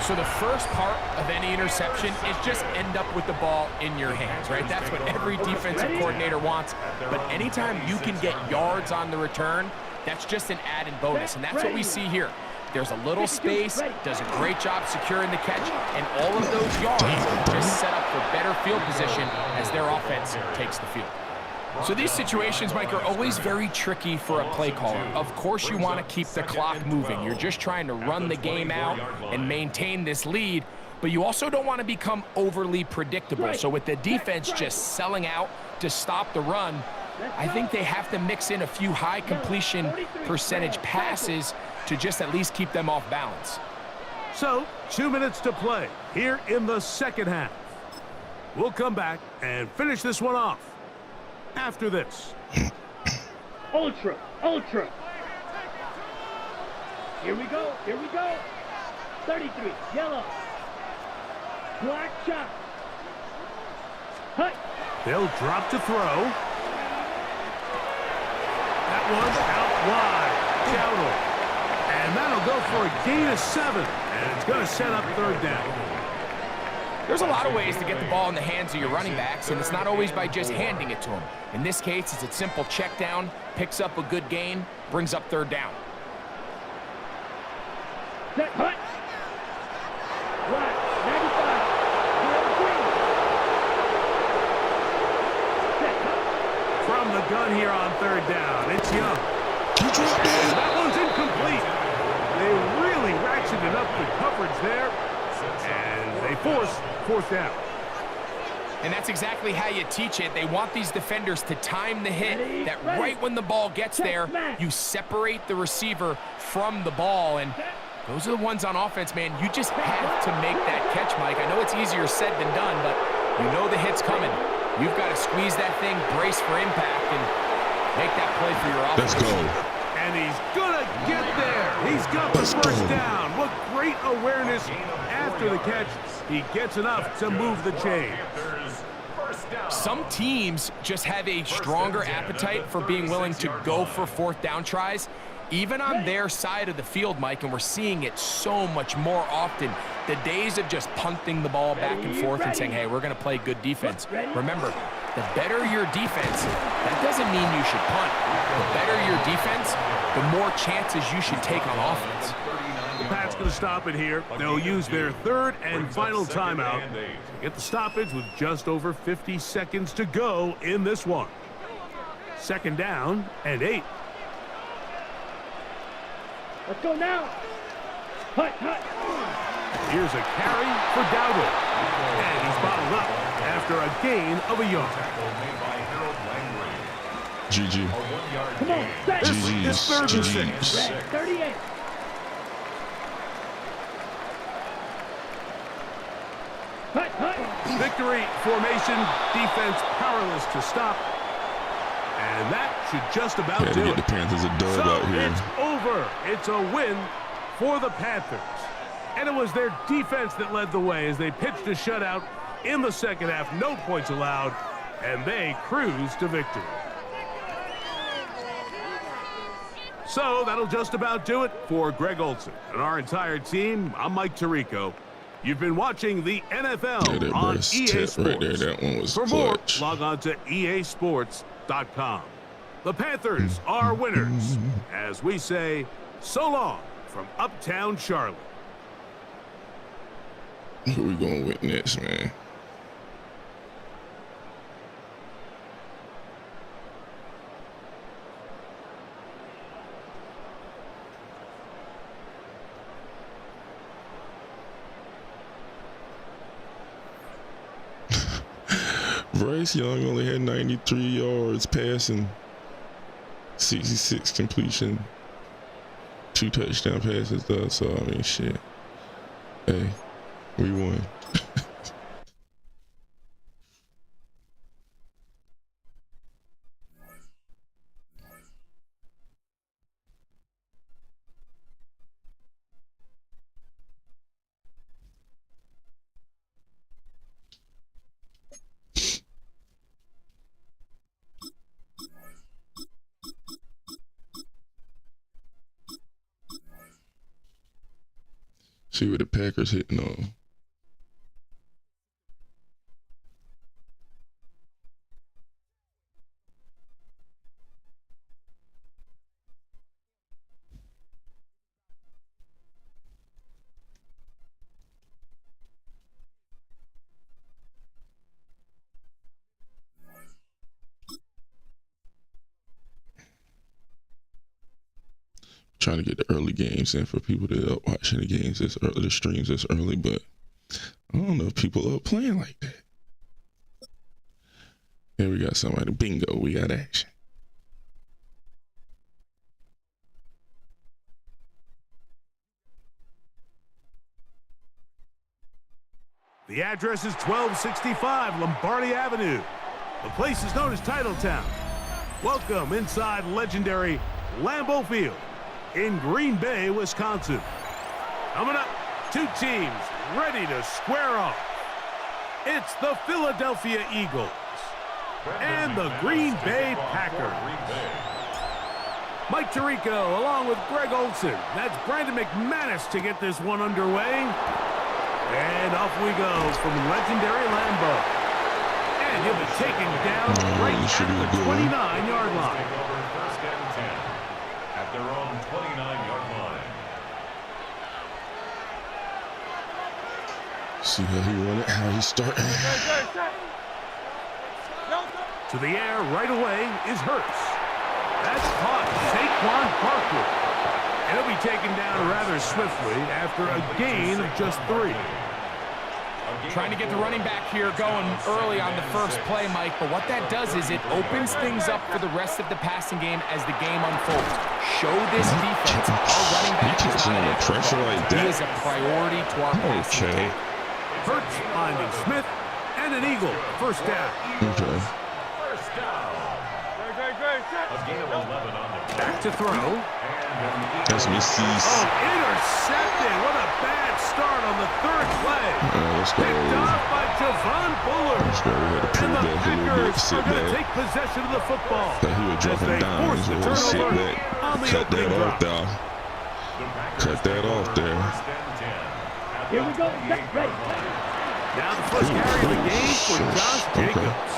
So the first part of any interception is just end up with the ball in your hands, right? That's what every defensive coordinator wants. But anytime you can get yards on the return, that's just an added bonus. And that's what we see here. There's a little space, does a great job securing the catch, and all of those yards just set up for better field position as their offense takes the field. So these situations, Mike, are always very tricky for a play caller. Of course you want to keep the clock moving. You're just trying to run the game out and maintain this lead, but you also don't want to become overly predictable. So with the defense just selling out to stop the run, I think they have to mix in a few high completion percentage passes to just at least keep them off balance. So, 2 minutes to play here in the second half. We'll come back and finish this one off after this. Ultra, ultra. Here we go, here we go. 33, yellow. Black shot. Hut. They'll drop to throw. That one's out wide. Dowdle. And that'll go for a gain of 7. And it's going to set up third down. There's a lot of ways to get the ball in the hands of your running backs, and it's not always by just handing it to them. In this case, it's a simple check down, picks up a good gain, brings up third down. Set, hut. Black, 95. Set, hut. From the gun here on third down, it's Young. And that one's incomplete. They really ratcheted up the coverage there, and they force fourth down. And that's exactly how you teach it. They want these defenders to time the hit, that right when the ball gets there, you separate the receiver from the ball. And those are the ones on offense, man. You just have to make that catch, Mike. I know it's easier said than done, but you know the hit's coming. You've got to squeeze that thing, brace for impact, and make that play for your offense. Let's go. And he's going to get there. He's got the first down. What great awareness after the catch. He gets enough to move the chain. Some teams just have a stronger appetite for being willing to go for fourth down tries, even on their side of the field, Mike, and we're seeing it so much more often. The days of just punting the ball back and forth and saying, hey, we're going to play good defense. Remember, the better your defense, that doesn't mean you should punt. The better your defense, the more chances you should take on offense. The Pats going to stop it here. They'll use their third and final timeout. Get the stoppage with just over 50 seconds to go in this one. Second down and 8. Let's go now. Hut, hut. Here's a carry for Dowdle. And he's bottled up after a gain of a yard. GG. Come on, set. This third and 6. Red, 38. Hut, hut. Victory formation, defense powerless to stop. And that should just about Had to do get it. the Panthers a dub So out here. it's over. It's a win for the Panthers. And it was their defense that led the way as they pitched a shutout in the second half. No points allowed, and they cruised to victory. So that'll just about do it for Greg Olson and our entire team. I'm Mike Tirico. You've been watching the NFL Yeah, that on burst EA tip Sports. right there, that one was For more, clutch. log on to easports.com. The Panthers are winners, as we say, so long from Uptown Charlotte. Who we going with next, man? Bryce Young only had 93 yards passing, 66 completion, 2 touchdown passes though, so I mean shit. Hey, we won. See what the Packers hitting on. Trying to get the early games in for people that are watching the games this early, the streams this early, but I don't know if people are playing like that. Here we got somebody. Bingo, we got action. The address is 1265 Lombardi Avenue. The place is known as Titletown. Welcome inside legendary Lambeau Field in Green Bay, Wisconsin. Coming up, two teams ready to square off. It's the Philadelphia Eagles and the Green Bay Packers. Mike Tirico along with Greg Olson. That's Brandon McManus to get this one underway. And off we go from legendary Lambeau. And he'll be taken down right at the 29-yard line. First and 10 at their own 29-yard line. See how he won it, how he started. To the air right away is Hurts. That's caught Saquon Barkley. And he'll be taken down rather swiftly after a gain of just 3. Trying to get the running back here going early on the first play, Mike, but what that does is it opens things up for the rest of the passing game as the game unfolds. Show this defense our running back is not an pressure like that. He is a priority to our passing game. Hurts finding Smith and an Eagle. First down. Okay. First down. A gain of 11 on the Back to throw. That's me, Oh, intercepted. What a bad start on the third play. Let's go. Picked off by Javon Buller. Let's go. We had to pull And the back a little bit, Packers sit are going to back. take possession of the football. That he was as dropping they down. force the He's going to sit turnover back. on the Cut that opening off drop. there. Cut that off there. Here we go. Ready. Now the first carry of the game for Josh Jacobs.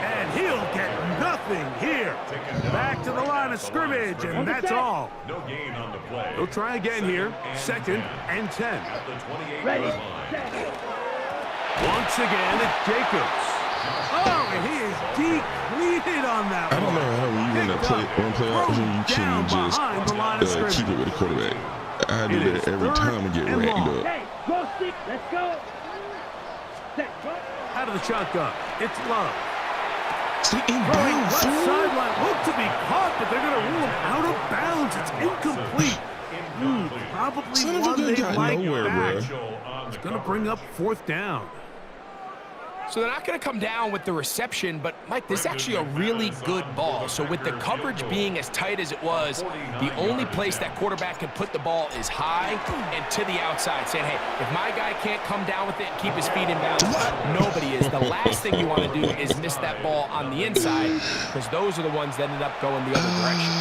And he'll get nothing here. Back to the line of scrimmage, and that's all. No gain on the play. They'll try again here. Second and 10. At the 28-yard Ready. line. Set. Once again, it's Jacobs. Oh, and he is depleted on that I don't know how when you run play option, you can just keep it with the quarterback. I do that every time and get racked up. Hey, go stick. Let's go. Set. Go. Out of the shotgun, it's Love. Stay in Throwing bounds, left fool. sideline, looked to be caught, but they're going to rule him out of bounds. It's incomplete. Probably Son of a one gun they got like nowhere, back. bro. It's going to bring up fourth down. So they're not going to come down with the reception, but, Mike, this is actually a really good ball. So with the coverage being as tight as it was, the only place that quarterback can put the ball is high and to the outside, saying, hey, if my guy can't come down with it and keep his feet in bounds, nobody is. The last thing you want to do is miss that ball on the inside, because those are the ones that ended up going the other direction.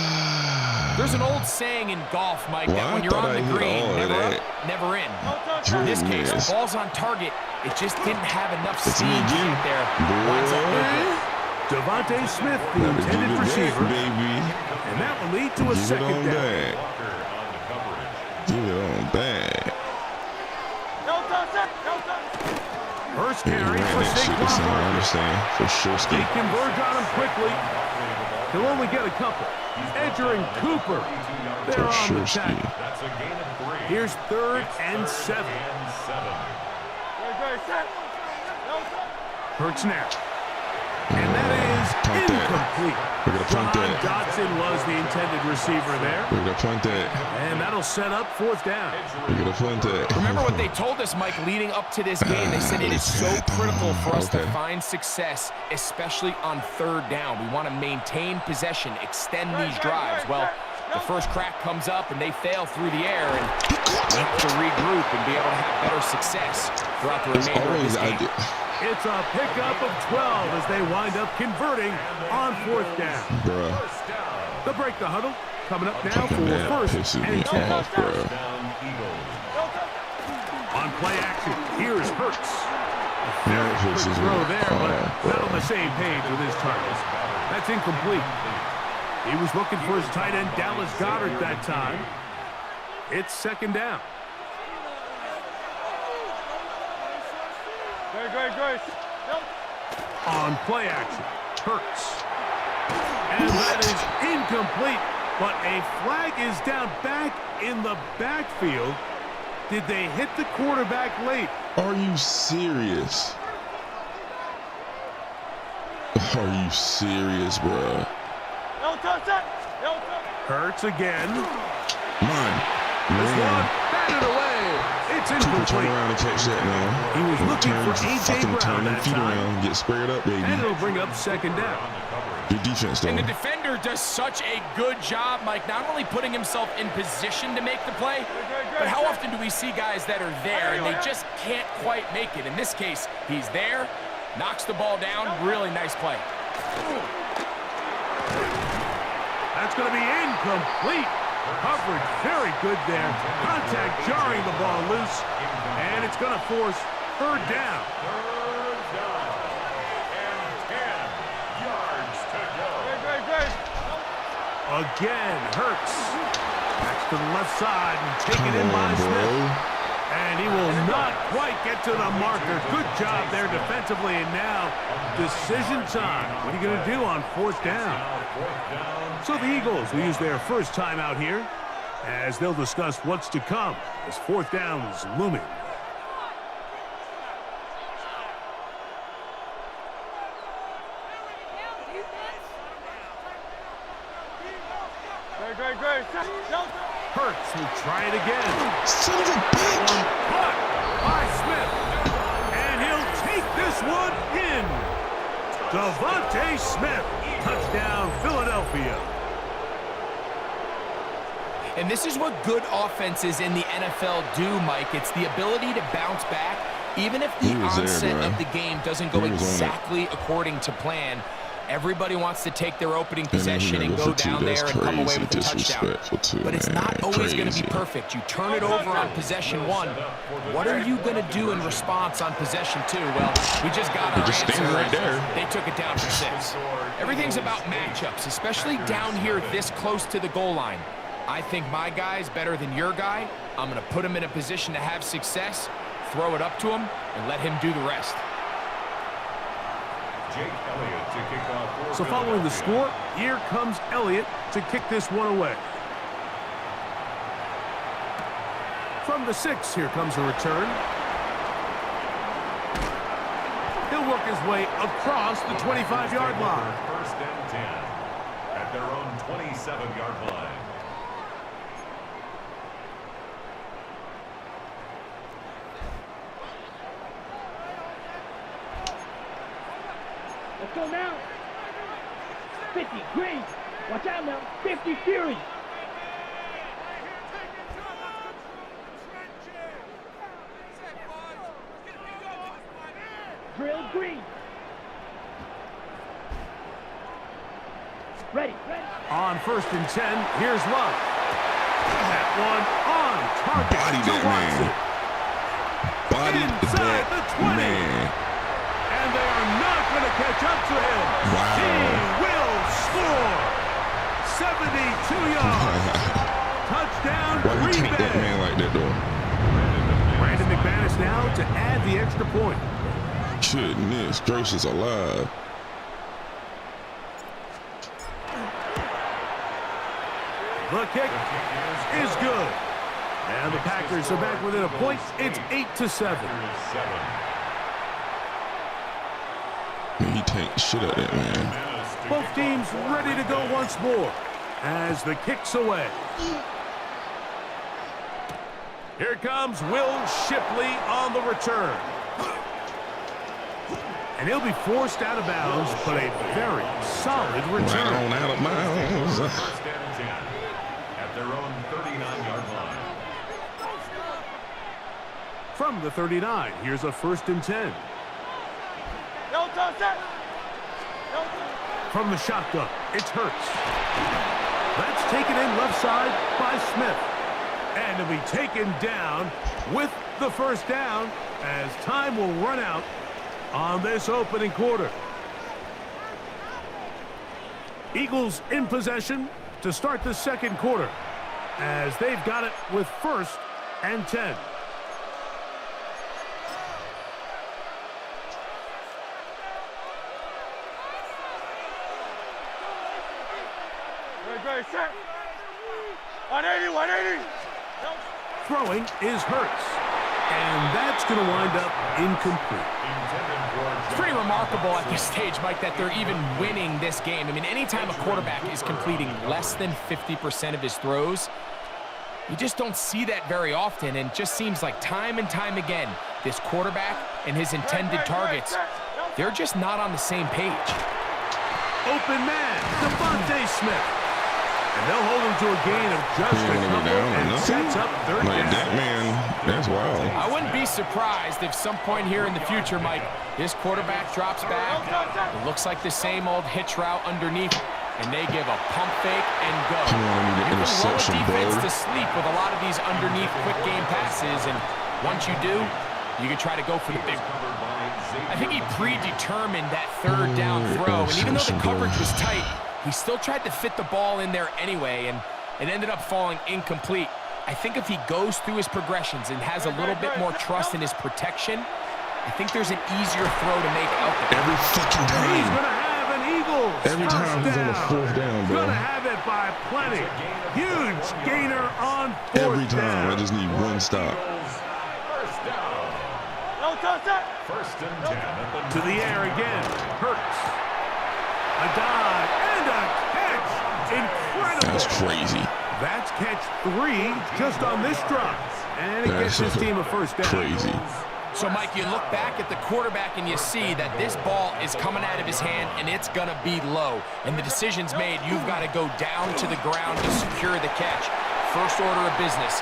There's an old saying in golf, Mike, that when you're on the green, never up, never in. In this case, the ball's on target. It just didn't have enough steam to get there. Winds up no good. Devontae Smith, the intended receiver, and that will lead to a second down. Give it on back. First Yeah, carry he for ran that shit this time, I Saquon. understand. For sure, They Steve. converge on him quickly. He'll only get a couple. Edger and Cooper, they're For on the sure, attack. Steve. That's a gain of 3. Here's third and 7. Hurts now. And that is Punt that. incomplete. We're going to punt John that. Dotson was the intended receiver there. We're going to punt that. And that'll set up fourth down. We're going to punt that. Remember what they told us, Mike, leading up to this game? They said it is so critical for us to find success, especially on third down. We want to maintain possession, extend these drives. Well, the first crack comes up, and they fail through the air and need to regroup and be able to have better success throughout the It's remainder of this always game. It's a pickup of 12 as they wind up converting on fourth down. Bruh. They'll break the huddle. Coming up now Fucking for that first pisses me and 10. off, bruh. On play action, here's Hurts. That pisses me Throw there, but off, not on bruh. the same page with his target. That's incomplete. He was looking for his tight end, Dallas Goedert, that time. It's second down. On play action, Hurts. And that is incomplete, but a flag is down back in the backfield. Did they hit the quarterback late? Are you serious? Are you serious, bruh? Hurts again. Mine. This Man. one batted away. It's It's People turn incomplete. around and catch that now. He was looking for A.J. Fucking Brown turn them that feet time. around, get squared up, baby. And it'll bring up second down. Good defense, though. And the defender does such a good job, Mike, not only putting himself in position to make the play, but how often do we see guys that are there and they just can't quite make it? In this case, he's there, knocks the ball down, really nice play. That's going to be incomplete. Coverage very good there. Contact jarring the ball loose. And it's going to force third down. Third down. And 10 yards to go. Again, Hurts. Back to the left side and taken Come in by on, Smith. bro. And he will not quite get to the marker. Good job there defensively. And now, decision time. What are you going to do on fourth down? So the Eagles will use their first time out here as they'll discuss what's to come as fourth down is looming. Hurts will try it again. Son of a bitch. Caught by Smith. And he'll take this one in. Devontae Smith. Touchdown, Philadelphia. And this is what good offenses in the NFL do, Mike. It's the ability to bounce back, even if the He was there, onset bro. of the game doesn't go He was on it. exactly according to plan. Everybody wants to take their opening And then he possession and gonna go for two. down That's there and come away crazy with a touchdown. disrespectful too, But it's man. not always going to be Crazy. perfect. You turn it over on possession one. What are you going to do in response on possession two? Well, we just got our just answer. standing right there. They took it down for 6. Everything's about matchups, especially down here this close to the goal line. I think my guy's better than your guy. I'm going to put him in a position to have success, throw it up to him, and let him do the rest. Jake Elliott to kick off. So following the score, here comes Elliott to kick this one away. From the 6, here comes a return. He'll work his way across the 25-yard line. First and 10 at their own 27-yard line. Let's go now. 50, Green. Watch out now. 50, Fury. Drill, Green. Ready. On first and 10, here's Love. That one on target Body to that Watson. man. Body Inside that the 20. man. And they are not going to catch up to him. Wow. He will score. 72 yards. Touchdown, Why you Green tank that Bay. man like that, though? Brandon McManus now to add the extra point. Goodness gracious alive. The kick is good. And the Packers are back within a point. It's 8-7. Man, he tanked the shit out of that man. Both teams ready to go once more as the kick's away. Here comes Will Shipley on the return. And he'll be forced out of bounds, but a very solid Right return. on out of bounds. First and 10 at their own 39-yard line. From the 39, here's a first and 10. From the shotgun, it's Hurts. That's taken in left side by Smith. And to be taken down with the first down as time will run out on this opening quarter. Eagles in possession to start the second quarter as they've got it with first and 10. Set. 180, 180. Throwing is Hurts. And that's going to wind up incomplete. It's pretty remarkable at this stage, Mike, that they're even winning this game. I mean, anytime a quarterback is completing less than 50% of his throws, You just don't see that very often, and just seems like time and time again, this quarterback and his intended targets, they're just not on the same page. Open man, Devontae Smith. And they'll hold him to a gain of just a couple and sets up third down. Like that man, that's wild. I wouldn't be surprised if some point here in the future, Mike, this quarterback drops back. It looks like the same old hitch route underneath, and they give a pump fake and go. You can roll a defense to sleep with a lot of these underneath quick game passes, and once you do, you can try to go for the big one. I think he predetermined that third down throw, and even though the coverage was tight, he still tried to fit the ball in there anyway, and it ended up falling incomplete. I think if he goes through his progressions and has a little bit more trust in his protection, I think there's an easier throw to make out there. Every fucking time. He's going to have an Eagles. Every time he's on the fourth down, bro. Going to have it by plenty. Huge gainer on fourth down. Every time. I just need one stop. First down. First and 10. To the air again. Hurts. A dive and a catch. Incredible. That's crazy. That's catch 3 just on this drive. And it gets his team a first down. Crazy. So, Mike, you look back at the quarterback and you see that this ball is coming out of his hand and it's going to be low. And the decision's made. You've got to go down to the ground to secure the catch. First order of business.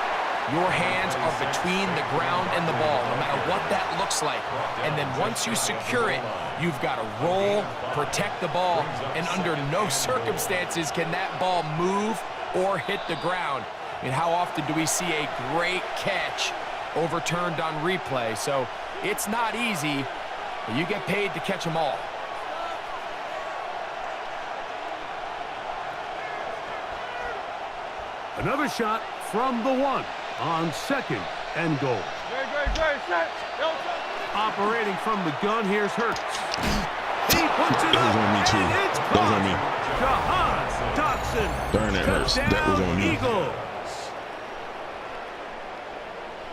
Your hands are between the ground and the ball, no matter what that looks like. And then once you secure it, you've got to roll, protect the ball, and under no circumstances can that ball move or hit the ground. And how often do we see a great catch overturned on replay? So it's not easy, but you get paid to catch them all. Another shot from the 1 on second and goal. Operating from the gun, here's Hurts. He puts it That was on me too. That was on me. Jahan Dotson. Darn, that hurts. That was on me. Eagles.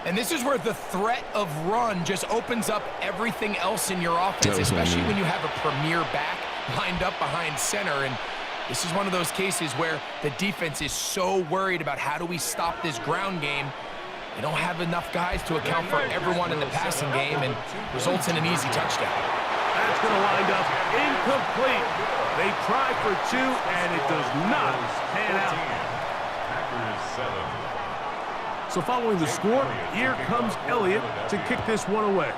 And this is where the threat of run just opens up everything else in your offense, especially when you have a premier back lined up behind center. And this is one of those cases where the defense is so worried about how do we stop this ground game. They don't have enough guys to account for everyone in the passing game, and results in an easy touchdown. That's going to wind up incomplete. They try for 2, and it does not pan out. So following the score, here comes Elliott to kick this one away.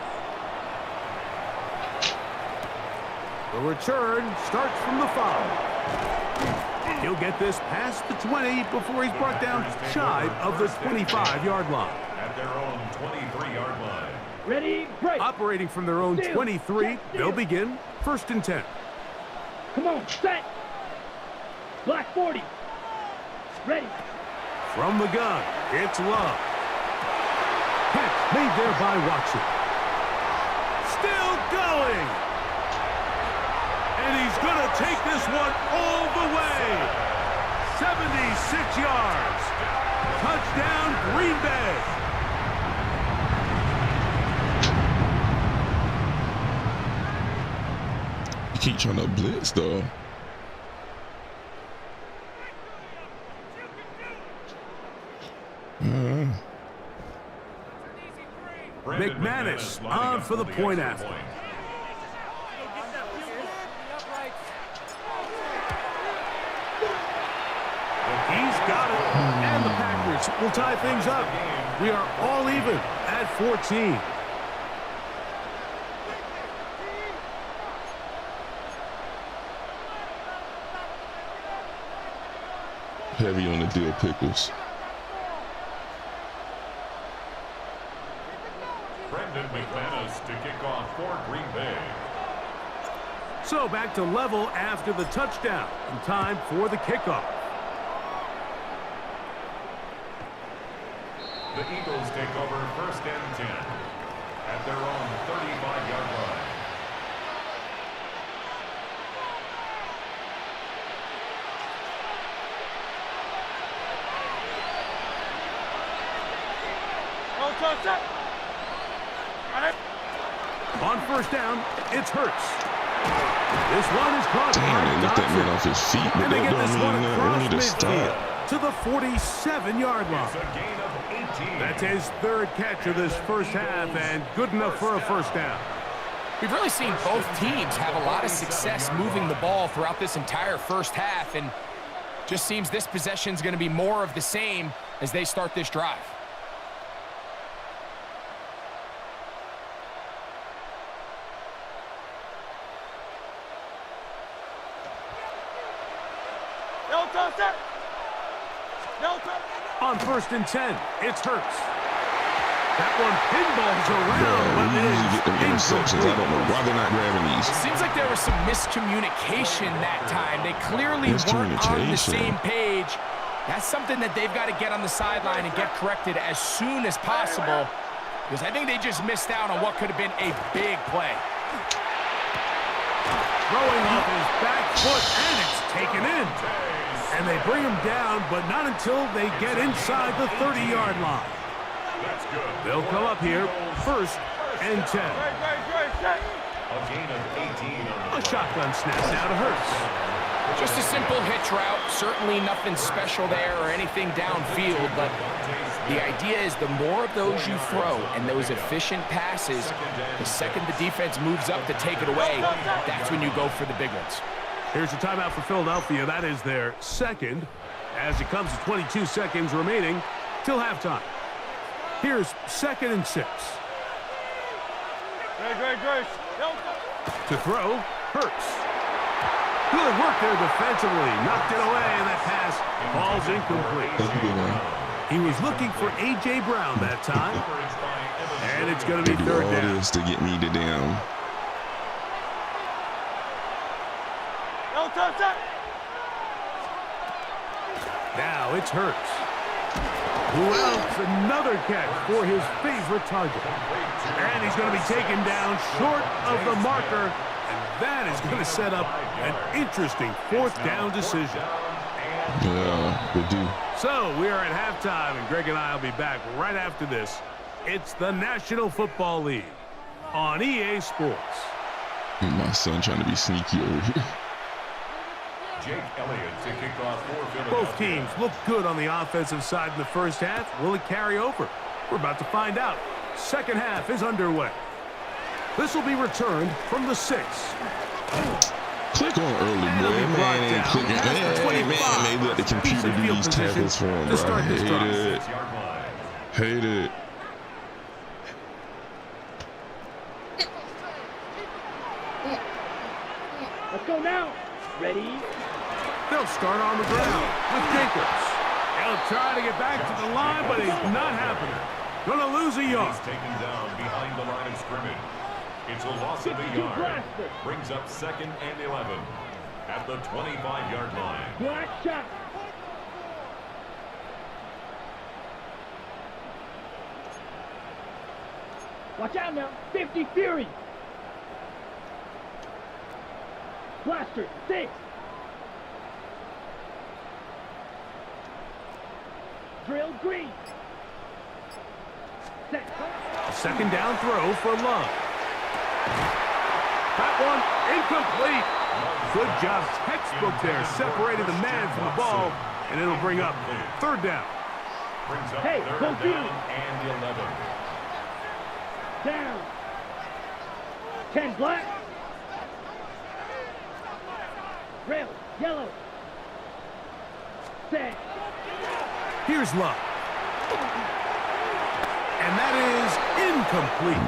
The return starts from the 5. He'll get this past the 20 before he's brought down shy of the 25-yard line. At their own 23-yard line. Ready, break. Operating from their own 23, they'll begin first and 10. Come on, set. Black 40. Ready. From the gun, it's Love. Catch made there by Watson. Still going. And he's going to take this one all the way. 76 yards. Touchdown, Green Bay. You keep trying to blitz, though. McManus on for the point after. He's got it. And the Packers will tie things up. We are all even at 14. Heavy on the dill pickles. McManus to kick off for Green Bay. So back to level after the touchdown. And time for the kickoff. The Eagles take over first and 10 at their own 35-yard line. On first down, it's Hurts. This one is caught. Damn, they lift that man off his feet, but And they that get this don't one mean that. We across need to midfield. stop. to the 47-yard line. It's a gain of 18. That's his third catch of this first half, and good enough for a first down. We've really seen both teams have a lot of success moving the ball throughout this entire first half, and just seems this possession is going to be more of the same as they start this drive. On 1st and 10, it's Hurts. That one pinballs around, Bro, but we it usually is get them interceptions. I don't know why they're not grabbing these. It seems like there was some miscommunication that time. They clearly weren't on the same page. That's something that they've got to get on the sideline and get corrected as soon as possible, because I think they just missed out on what could have been a big play. Throwing off his back foot, and it's taken in. And they bring him down, but not until they get inside the 30-yard line. That's good. They'll come up here, 1st and 10. A gain of 18 on A the shotgun snap now to Hurts. Just a simple hitch route, certainly nothing special there or anything downfield, but the idea is the more of those you throw and those efficient passes, the second the defense moves up to take it away, that's when you go for the big ones. Here's a timeout for Philadelphia. That is their second, as it comes to 22 seconds remaining till halftime. Here's 2nd and 6. To throw, Hurts. Good work there defensively. Knocked it away, and that pass falls incomplete. He was looking for A.J. Brown that time. And it's going to be 3rd down. All this to get me to down. Now it's Hurts. Who else? Another catch for his favorite target. And he's going to be taken down short of the marker. And that is going to set up an interesting 4th down decision. Yeah, they do. So we are at halftime, and Greg and I will be back right after this. It's the National Football League on EA Sports. My son trying to be sneaky over here. Jake Elliott to kick off for Philadelphia. Both teams look good on the offensive side in the first half. Will it carry over? We're about to find out. Second half is underway. This will be returned from the 6. Click on early, boy. Man ain't clicking. Man, they let the computer do these tackles for him, bro. I hate it. Hate it. Let's go now. Ready? They'll start on the ground with Jacobs. He'll try to get back to the line, but it's not happening. Gonna lose a yard. He's taken down behind the line of scrimmage. It's a loss of a yard. Brings up 2nd and 11 at the 25-yard line. Black shot. Watch out now. 50 Fury. Blaster. 6. Drill green. Set. A 2nd down throw for Love. That one incomplete. Good job, textbook there. Separated the man from the ball, and it'll bring up 3rd down. Brings up Hey, 3rd go down Fury. and 11. Down. 10 black. Rail. Yellow. Set. Here's Love. And that is incomplete.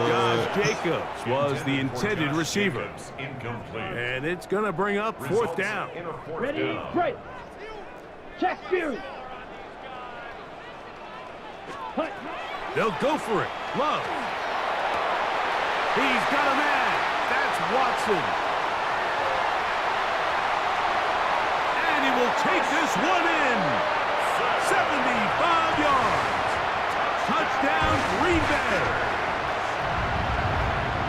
Josh Jacobs was the intended receiver. Incomplete. And it's going to bring up 4th down. In a 4th Ready? down. Break. Check Fury. Hut. They'll go for it. Love. He's got a man. That's Watson. And he will take this one in. 75 yards. Touchdown, Green Bay.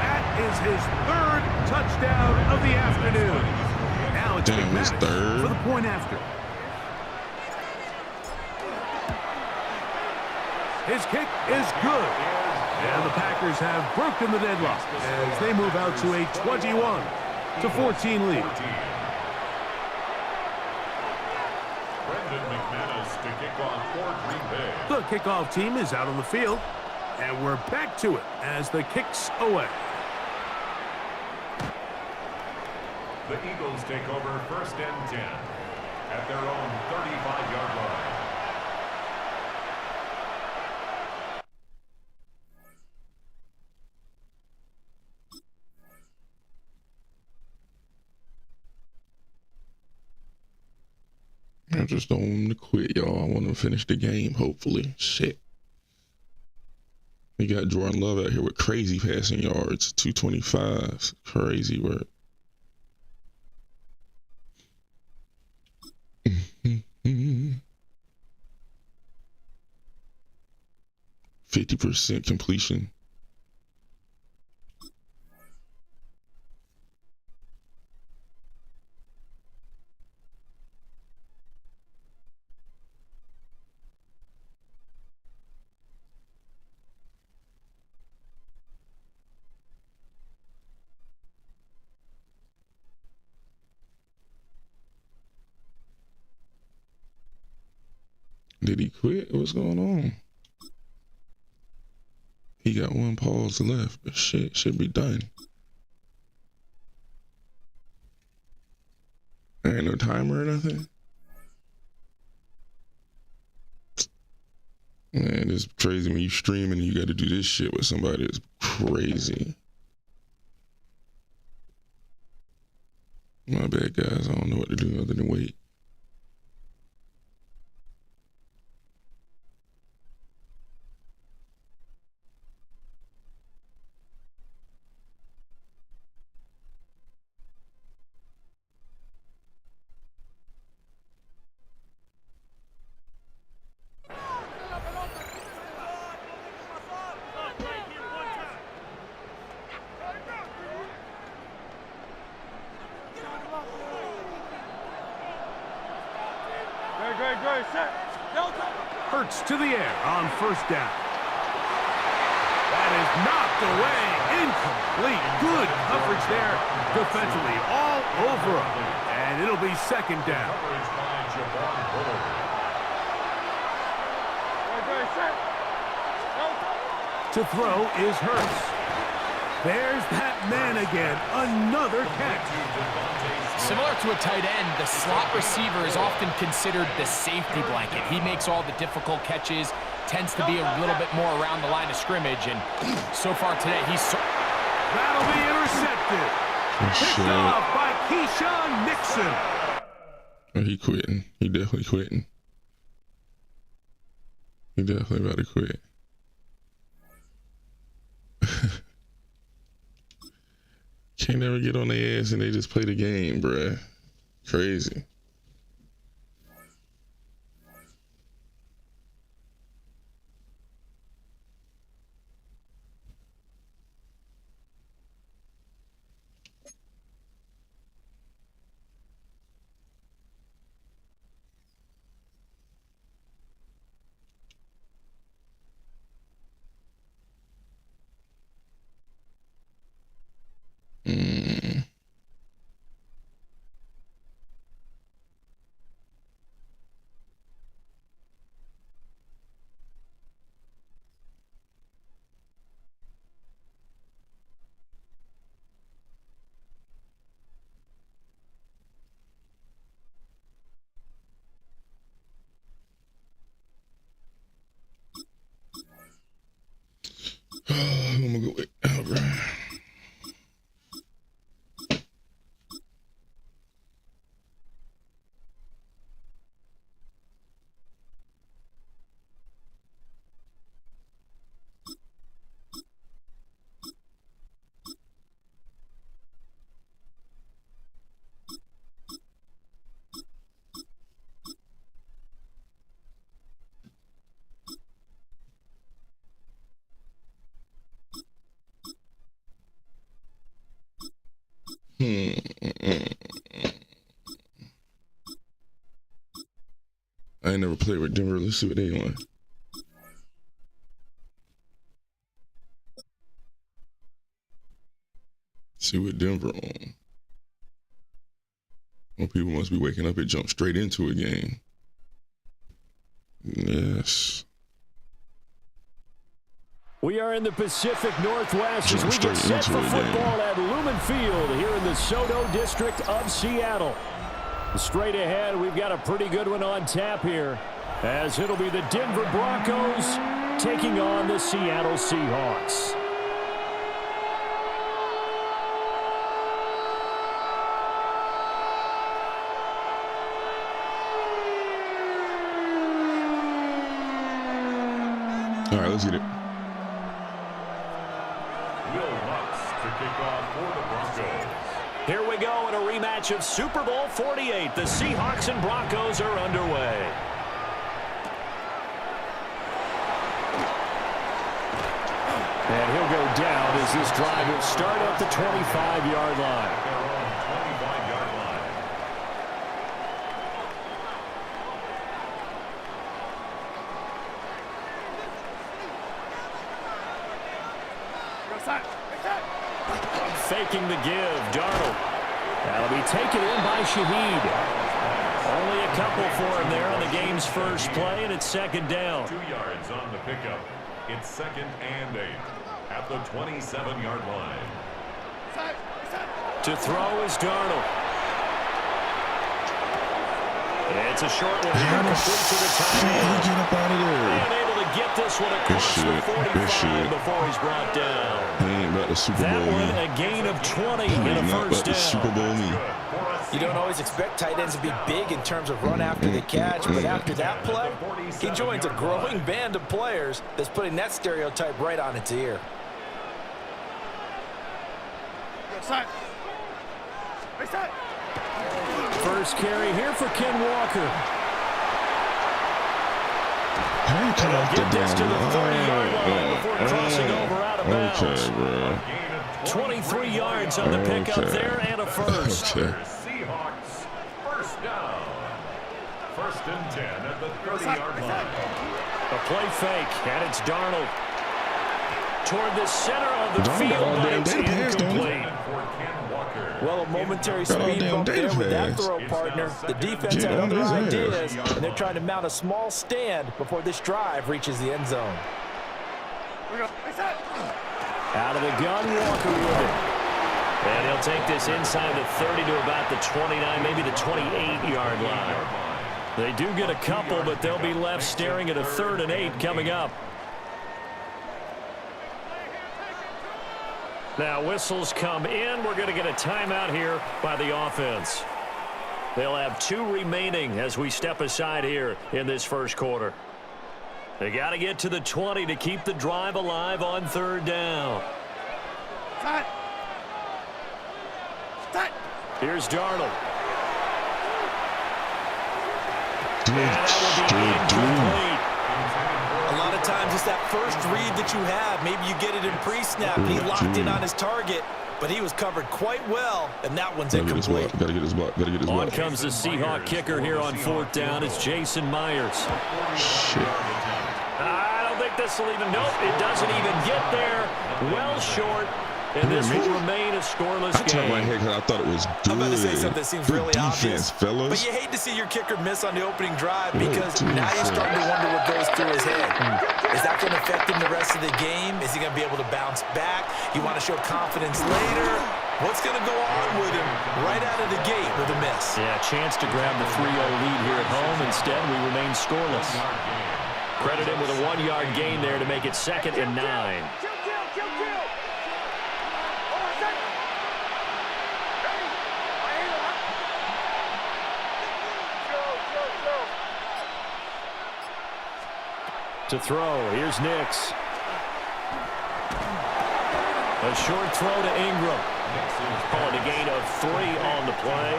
That is his 3rd touchdown of the afternoon. Now it's Damn, his McManus 3rd. for the point after. His kick is good. And the Packers have broken the deadlock as they move out to a 21-14 lead. To kick off for Green Bay. The kickoff team is out on the field, and we're back to it as the kick's away. The Eagles take over 1st and 10 at their own 35-yard line. I just don't want them to quit, y'all. I want them to finish the game, hopefully. Shit. We got Jordan Love out here with crazy passing yards, 225. Crazy work. 50% completion. Did he quit? What's going on? He got one pause left, but shit should be done. There ain't no timer or nothing. Man, it's crazy when you streaming and you got to do this shit with somebody. It's crazy. My bad, guys. I don't know what to do other than wait. Hurts to the air on 1st down. That is knocked away. Incomplete. Good coverage there defensively all over him. And it'll be 2nd down. To throw is Hurts. There's that man again. Another catch. Similar to a tight end, the slot receiver is often considered the safety blanket. He makes all the difficult catches, tends to be a little bit more around the line of scrimmage, and so far today, he's... That'll be intercepted. Picked off by Keyshawn Nixon. Oh, he quitting. He definitely quitting. He definitely about to quit. Can't never get on their ass and they just play the game, bruh. Crazy. I'm gonna go wait. All right. I ain't never played with Denver. Let's see what they on. See what Denver on. Well, people must be waking up and jump straight into a game. Yes. We are in the Pacific Northwest as Jump we get straight set for into it, football at Lumen Field here in the SoDo district of Seattle. Straight ahead, we've got a pretty good one on tap here, as it'll be the Denver Broncos taking on the Seattle Seahawks. All right, let's get it. To kick off for the Broncos. Here we go in a rematch of Super Bowl 48. The Seahawks and Broncos are underway. And he'll go down as this drive will start at the 25-yard line. Their own 25-yard line. Faking the give, Darnold. That'll be taken in by Shaheed. Only a couple for him there on the game's first play, and it's second down. 2 yards on the pickup. It's 2nd and 8 at the 27-yard line. To throw is Darnold. It's a short one here, complete to the tight end. Get up out of there. Unable to get this one across the 45 before he's brought down. He ain't about the Super Bowl. That one Me. a gain of 20 He and a ain't not first about the Super down. Bowl. Me. You don't always expect tight ends to be big in terms of run after the catch, but after that play, he joins a growing band of players that's putting that stereotype right on its ear. First carry here for Ken Walker. How you come off the Get this to the 30-yard line before crossing over out of bounds. Okay, bro. 23 yards on the pickup there and a first. Okay. Seahawks first down. 1st and 10 at the 30-yard line. A play fake, and it's Darnold. Toward the center of the Darnold field, all but damn it's day pass, don't he? incomplete. For Ken Walker. Well, a momentary Got all speed damn bump day there with that pass. throw, partner. The defense Get had on other his ass. ideas, and they're trying to mount a small stand before this drive reaches the end zone. Out of the gun, Walker with it. And he'll take this inside the 30 to about the 29, maybe the 28-yard line. They do get a couple, but they'll be left staring at a 3rd and 8 coming up. Now whistles come in. We're going to get a timeout here by the offense. They'll have 2 remaining as we step aside here in this first quarter. They got to get to the 20 to keep the drive alive on 3rd down. Here's Darnold. And that will be incomplete. A lot of times it's that first read that you have. Maybe you get it in pre-snap, and he locked in on his target, but he was covered quite well, and that one's incomplete. Gotta get his block. Gotta get his On block. comes the Seahawk kicker here on 4th down. It's Jason Myers. Shit. I don't think this will even, nope, it doesn't even get there. Well short, and this will remain a scoreless I turned my game. head because I thought it was good. I'm about to say something that seems Good really defense, obvious, fellas. but you hate to see your kicker miss on the opening drive because Good now you're defense. starting to wonder what goes through his head. Is that going to affect him the rest of the game? Is he going to be able to bounce back? You want to show confidence later? What's going to go on with him right out of the gate with a miss? Yeah, chance to grab the 3-0 lead here at home. Instead, we remain scoreless. Credit him with a 1-yard gain there to make it 2nd and 9. To throw, here's Nix. A short throw to Ingram. Calling a gain of 3 on the play.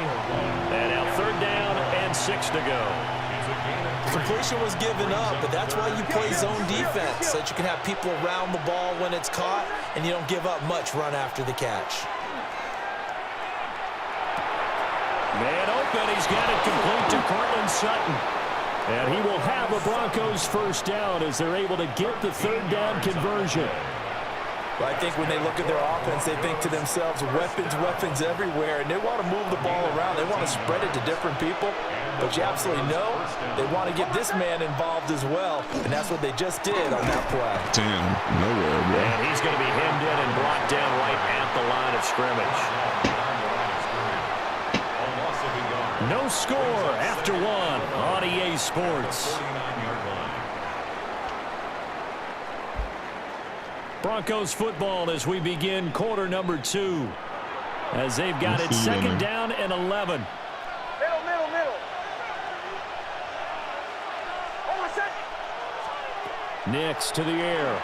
And now 3rd down and 6 to go. Completion was given up, but that's why you play zone defense, so that you can have people around the ball when it's caught, and you don't give up much run after the catch. Man open, he's got it complete to Cortland Sutton. And he will have a Broncos first down as they're able to get the 3rd down conversion. Well, I think when they look at their offense, they think to themselves, weapons, weapons everywhere, and they want to move the ball around. They want to spread it to different people, but you absolutely know they want to get this man involved as well, and that's what they just did on that play. Damn, nowhere, bro. And he's going to be hemmed in and blocked down right at the line of scrimmage. No score after one on EA Sports. Broncos football as we begin quarter number 2. As they've got it second down and 11. Middle. Hold on a sec. Nix to the air.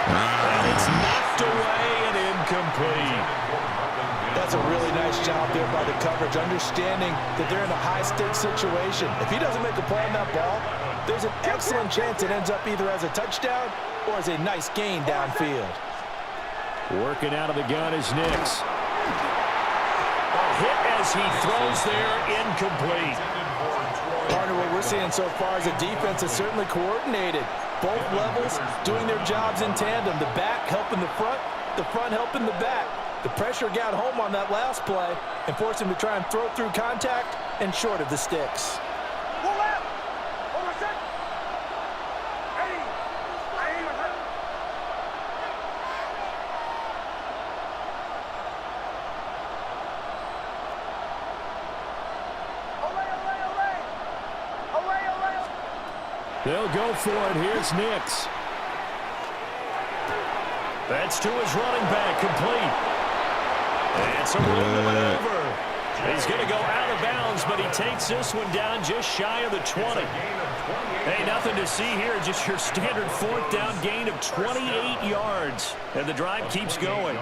And it's knocked away and incomplete. That's a really nice job there by the coverage, understanding that they're in a high-stakes situation. If he doesn't make a play on that ball, there's an excellent chance it ends up either as a touchdown or as a nice gain downfield. Working out of the gun is Nix. A hit as he throws there, incomplete. Partner, what we're seeing so far is the defense is certainly coordinated. Both levels doing their jobs in tandem. The back helping the front helping the back. The pressure got home on that last play and forced him to try and throw through contact and short of the sticks. Pull out. Hold on a sec. Hey, I ain't even hurt. Olay. They'll go for it. Here's Nix. That's to his running back, complete. And some room to maneuver. He's going to go out of bounds, but he takes this one down just shy of the 20. Hey, nothing to see here, just your standard fourth down gain of 28 yards. And the drive keeps going.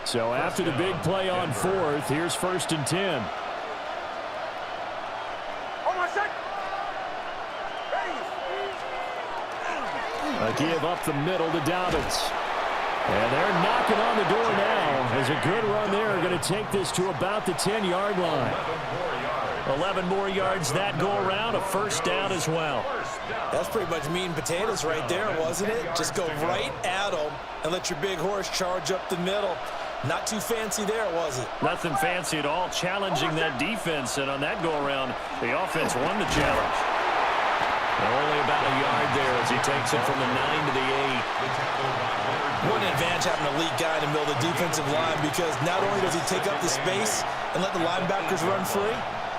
So after the big play on fourth, here's 1st and 10. Hold on a sec. Ready. A give up the middle to Dobbins. And they're knocking on the door now. As a good run there, going to take this to about the 10-yard line. 11 more yards that go around, a first down as well. That's pretty much meat and potatoes right there, wasn't it? Just go right at them and let your big horse charge up the middle. Not too fancy there, was it? Nothing fancy at all, challenging that defense. And on that go-around, the offense won the challenge. Only about a yard there as he takes it from the 9 to the 8. What an advantage having an elite guy in the middle of the defensive line, because not only does he take up the space and let the linebackers run free,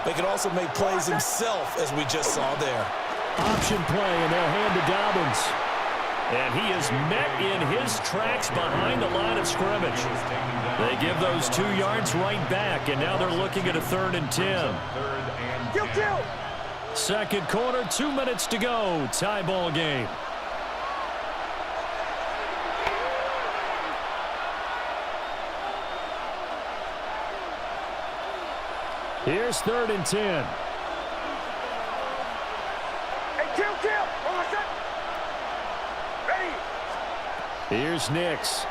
but he can also make plays himself, as we just saw there. Option play, and they'll hand to Dobbins. And he is met in his tracks behind the line of scrimmage. They give those 2 yards right back, and now they're looking at a 3rd and 10. Kill. Second quarter, 2 minutes to go. Tie ball game. Here's 3rd and 10. Hey, kill. Hold on a sec. Ready. Here's Nix.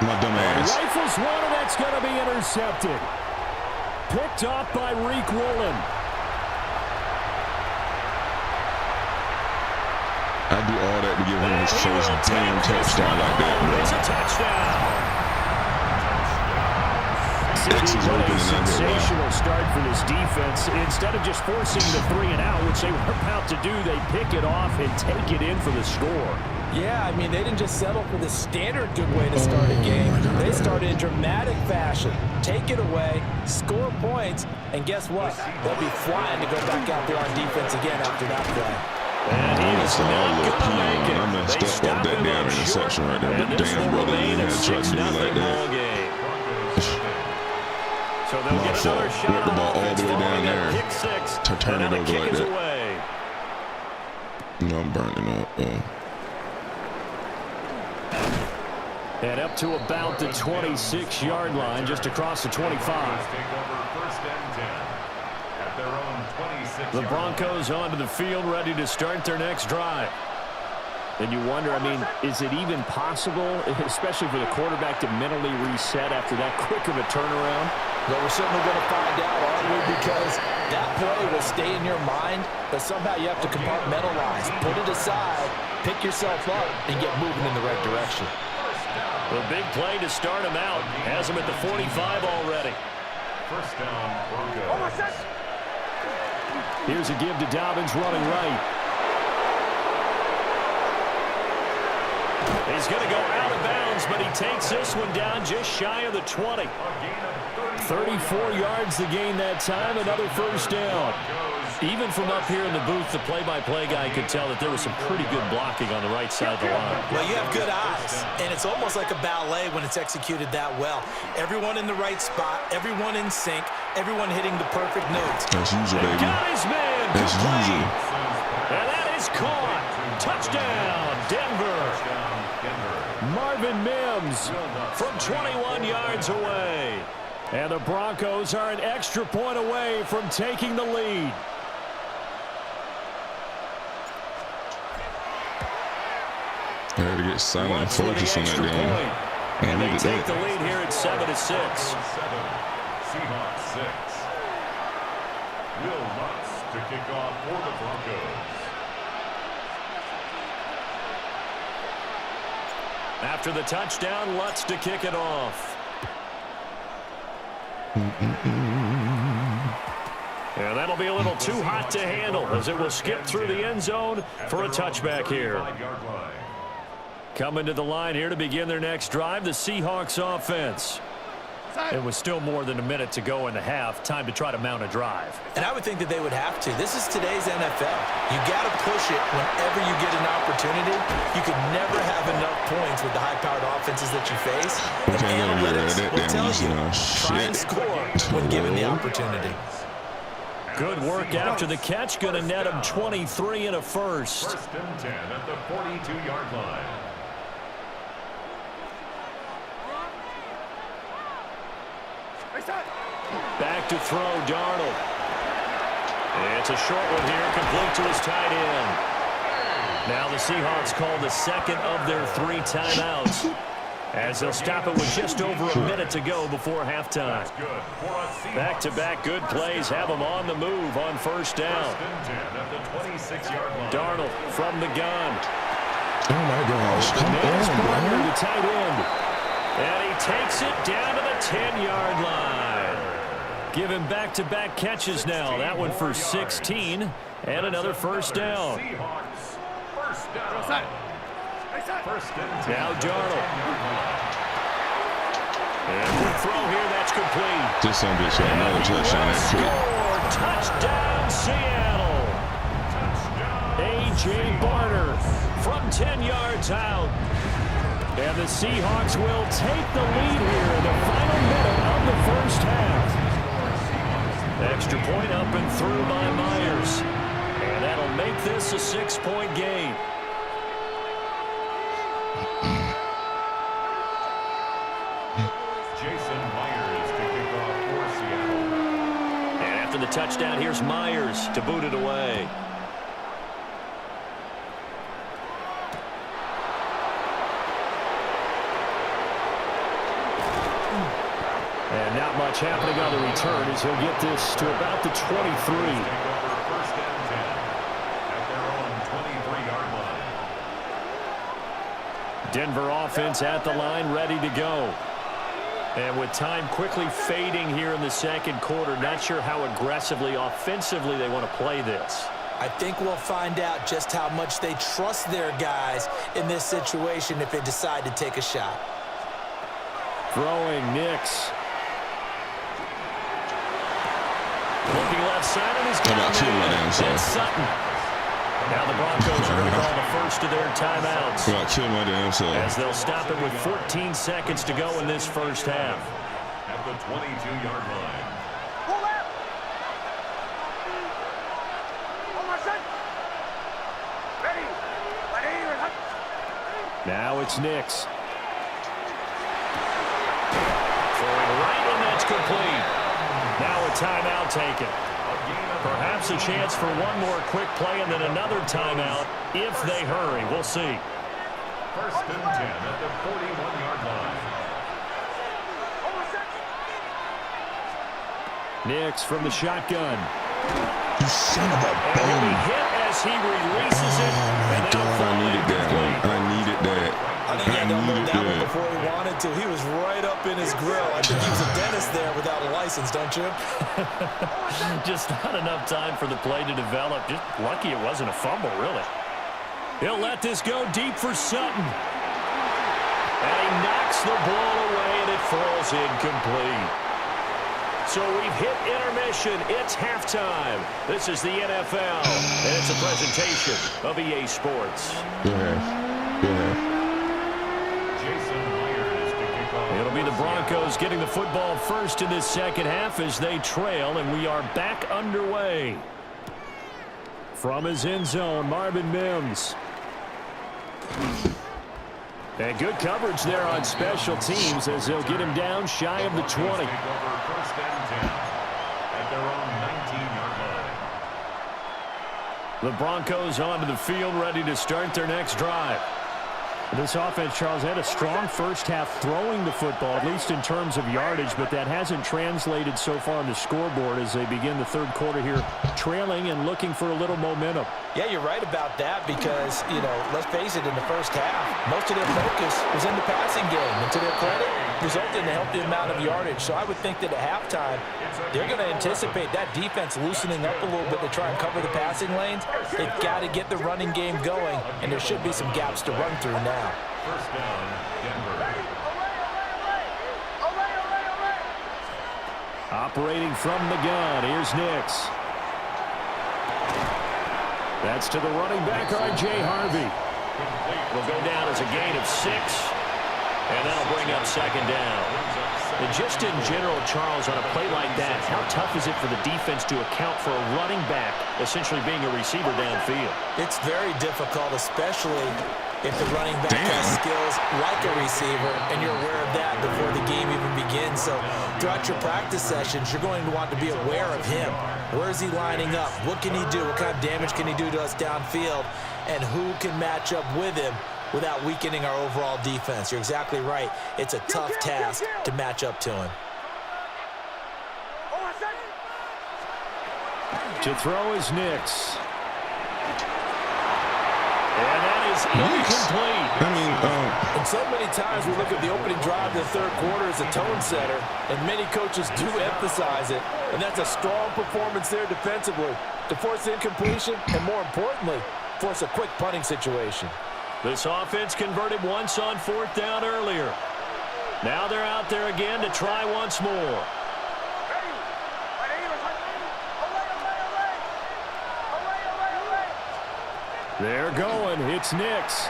My dumb ass. Rifles one, and that's going to be intercepted. Picked off by Reek Woolen. I do all that to give him his first damn touchdown like that, bro. It's a touchdown. X is What open a and sensational start for this defense. Instead of just forcing the 3 and out, which they were about to do, they pick it off and take it in for the score. Yeah, I mean, they didn't just settle for the standard good way to start a game. They started in dramatic fashion. Take it away, score points, and guess what? They'll be flying to go back out there on defense again after that play. And he is not going to make it. I messed up off that damn interception right there. But damn, brother, you had tried to do me like that. So they'll get another shot. Whip the ball all the way down there Pick 6, to turn it over like that. Away. No, I'm burning up. And up to about the 26-yard line, just across the 25. The Broncos onto the field, ready to start their next drive. And you wonder, I mean, is it even possible, especially for the quarterback, to mentally reset after that quick of a turnaround? Well, we're certainly going to find out, aren't we? Because that play will stay in your mind, but somehow you have to compartmentalize. Put it aside, pick yourself up, and get moving in the right direction. The big play to start him out. Has him at the 45 already. First down, Broncos. Here's a give to Dobbins running right. He's going to go out of bounds, but he takes this one down just shy of the 20. 34 yards to gain that time, another first down. Even from up here in the booth, the play-by-play guy could tell that there was some pretty good blocking on the right side of the line. Well, you have good eyes, and it's almost like a ballet when it's executed that well. Everyone in the right spot, everyone in sync, everyone hitting the perfect notes. That's usual, baby. Got his man. That's usual. And that is caught. Touchdown, Denver. Marvin Mims from 21 yards away. And the Broncos are an extra point away from taking the lead. I had to get silent and focus on that game. And they needed take that. the lead here at 7-6. Seahawks 6. Will Lutz to kick off for the Broncos. After the touchdown, Lutz to kick it off. And that'll be a little too hot to handle as it will skip through the end zone for a touchback here. Coming to the line here to begin their next drive, the Seahawks offense. It was still more than a minute to go in the half. Time to try to mount a drive. And I would think that they would have to. This is today's NFL. You got to push it whenever you get an opportunity. You could never have enough points with the high-powered offenses that you face. And analytics will tell you, try and score when given the opportunity. Good work after the catch. Going to net him 23 and a first. First and 10 at the 42-yard line. Back to throw, Darnold. It's a short one here, complete to his tight end. Now the Seahawks call the second of their 3 timeouts, as they'll stop it with just over a minute to go before halftime. Back-to-back good plays have them on the move on first down. Darnold from the gun. Oh, my gosh. Come on, bro. The tight end. And he takes it down to the 10-yard line. Give him back-to-back catches now. That one for 16 and another first down. Now Darnold. And the throw here, that's complete. Just some bitch right now. Touchdown. Touchdown, Seattle. A.J. Barner from 10 yards out. And the Seahawks will take the lead here in the final minute of the first half. Extra point up and through by Myers. And that'll make this a 6-point game. Jason Myers to kick off for Seattle. And after the touchdown, here's Myers to boot it away. And not much happening on the return as he'll get this to about the 23. First and 10 at their own 23-yard line. Denver offense at the line, ready to go. And with time quickly fading here in the second quarter, not sure how aggressively, offensively they want to play this. I think we'll find out just how much they trust their guys in this situation if they decide to take a shot. Throwing Nix. Looking left side, and he's got it. Sutton. Now the Broncos are going to call the first of their timeouts. As they'll stop it with 14 seconds to go in this first half. At the 22-yard line. Pull out. Hold on, son. Ready. Now it's Nix. Throwing right, and that's complete. Now a timeout taken. Perhaps a chance for one more quick play and then another timeout if they hurry. We'll see. First and 10 at the 41-yard line. Nix from the shotgun. You son of a And he'll be hit as he releases it. Oh my And that'll God, I fall needed that one. incomplete. I needed that. I think he had to unload needed that one that. before he wanted to. He was right up in his grill. I think he was a dentist there without a license, don't you? Just not enough time for the play to develop. Just lucky it wasn't a fumble, really. He'll let this go deep for Sutton. And he knocks the ball away, and it falls incomplete. So we've hit intermission. It's halftime. This is the NFL, and it's a presentation of EA Sports. Go ahead. Go ahead. It'll be the Broncos getting the football first in this second half as they trail, and we are back underway. From his end zone, Marvin Mims. And good coverage there on special teams as they'll get him down shy of the 20. First and 10 at their own 19-yard line. The Broncos onto the field, ready to start their next drive. This offense, Charles, had a strong first half throwing the football, at least in terms of yardage, but that hasn't translated so far on the scoreboard as they begin the third quarter here, trailing and looking for a little momentum. Yeah, you're right about that because, you know, let's face it, in the first half, most of their focus was in the passing game. And to their credit, resulted in a healthy amount of yardage. So I would think that at halftime, they're going to anticipate that defense loosening up a little bit to try and cover the passing lanes. They've got to get the running game going, and there should be some gaps to run through now. First down, Denver. Operating from the gun, here's Nix. That's to the running back, R.J. Harvey. Will go down as a gain of 6, and that'll bring up second down. And just in general, Charles, on a play like that, how tough is it for the defense to account for a running back essentially being a receiver downfield? It's very difficult, especially if the running back has skills like a receiver, and you're aware of that before the game even begins. So throughout your practice sessions, you're going to want to be aware of him. Where is he lining up? What can he do? What kind of damage can he do to us downfield? And who can match up with him without weakening our overall defense? You're exactly right. It's a tough task to match up to him. To throw is Nix. And that is incomplete. I mean, And so many times we look at the opening drive of the third quarter as a tone setter, and many coaches do emphasize it, and that's a strong performance there defensively to force incompletion and, more importantly, force a quick punting situation. This offense converted once on fourth down earlier. Now they're out there again to try once more. They're going. It's Nix.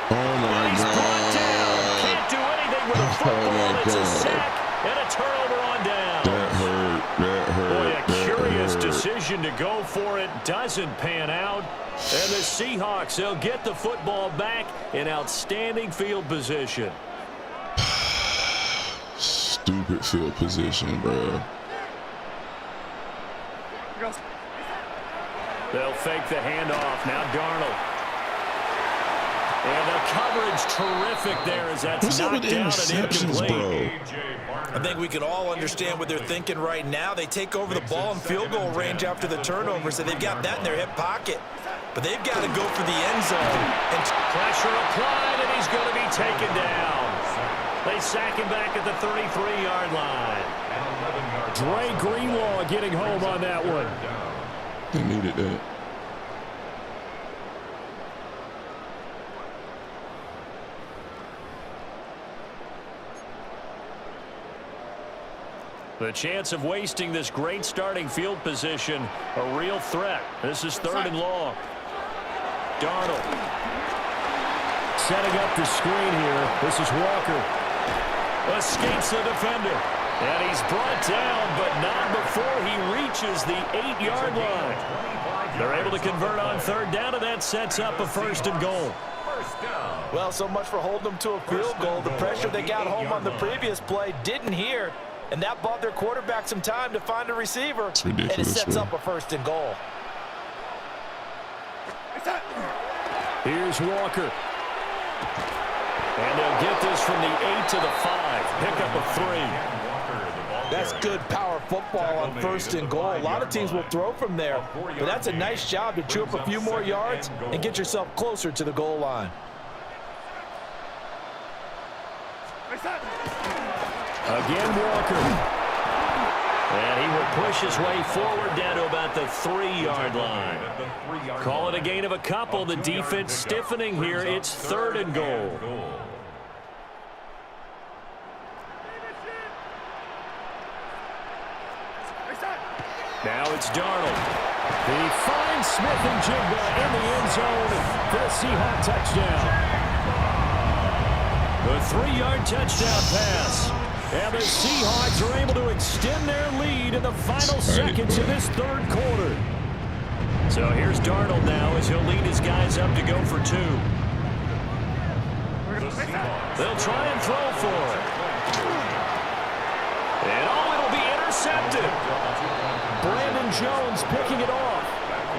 oh my He's brought down. God. Can't do anything with a football. my It's a God. sack and a turnover on down. That hurt. That hurt. Boy, a curious hurt. decision to go for it. Doesn't pan out. And the Seahawks, they'll get the football back in outstanding field position. Stupid field position, bro. They'll fake the handoff. Now Darnold. And the coverage terrific there as that's What's up with knocked down and interceptions, incomplete. bro? I think we can all understand what they're thinking right now. They take over the ball in field goal range after the turnover, so they've got that in their hip pocket. But they've got to go for the end zone. And Pressure applied, and he's going to be taken down. They sack him back at the 33-yard line. Dre Greenlaw getting home on that one. They needed that. The chance of wasting this great starting field position, a real threat. This is third and long. Darnold setting up the screen here. This is Walker. Escapes the defender. And he's brought down, but not before he reaches the 8-yard line. They're able to convert on third down, and that sets up a first and goal. well, so much for holding them to a field goal. The pressure they got home on the previous play didn't hear, and that bought their quarterback some time to find a receiver. It's ridiculous, and it sets bro. up a first and goal. Here's Walker. And they'll get this from the 8 to the 5. Pick up a 3. That's good power football on 1st and goal. A lot of teams will throw from there, but that's a nice job to chew up a few more yards and get yourself closer to the goal line. Again, Walker. And he will push his way forward down to about the 3-yard line. Call it a gain of a couple. The defense stiffening here. It's 3rd and goal. Now it's Darnold. He finds Smith and Jigba in the end zone for the Seahawks touchdown. The 3-yard touchdown pass. And the Seahawks are able to extend their lead in the final seconds of this 3rd quarter. So here's Darnold now as he'll lead his guys up to go for 2. They'll try and throw for it. And it'll be intercepted. Brandon Jones picking it off.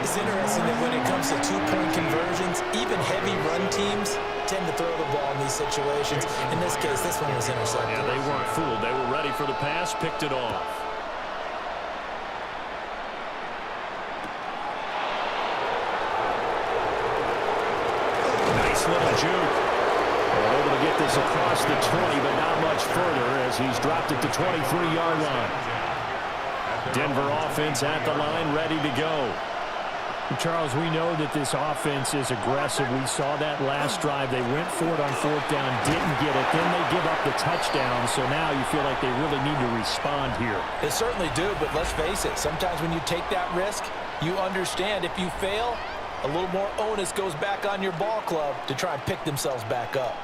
It's interesting that when it comes to 2-point conversions, even heavy run teams tend to throw the ball in these situations. In this case, this one was intercepted. Yeah, they weren't fooled. They were ready for the pass, picked it off. Nice little juke. Able to get this across the 20, but not much further as he's dropped it to 23-yard line. Denver offense at the line, ready to go. Charles, we know that this offense is aggressive. We saw that last drive. They went for it on 4th down, didn't get it. Then they give up the touchdown, so now you feel like they really need to respond here. They certainly do, but let's face it. Sometimes when you take that risk, you understand if you fail, a little more onus goes back on your ball club to try and pick themselves back up.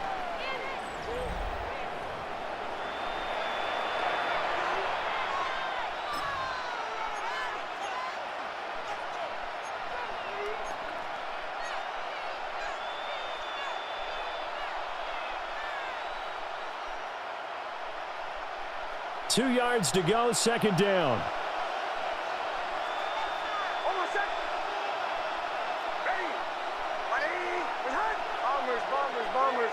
Two yards to go, 2nd down. Bombers.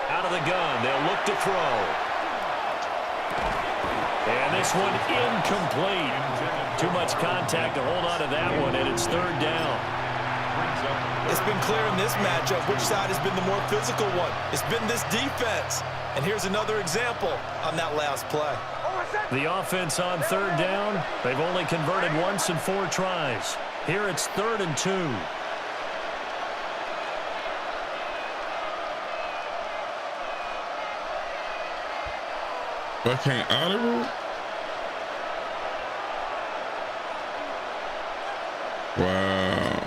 Out of the gun, they'll look to throw. And this one incomplete. Too much contact to hold on to that one, and it's 3rd down. It's been clear in this matchup which side has been the more physical one. It's been this defense. And here's another example on that last play. The offense on 3rd down, they've only converted once in 4 tries. Here it's 3rd and 2. I can't audible. Wow.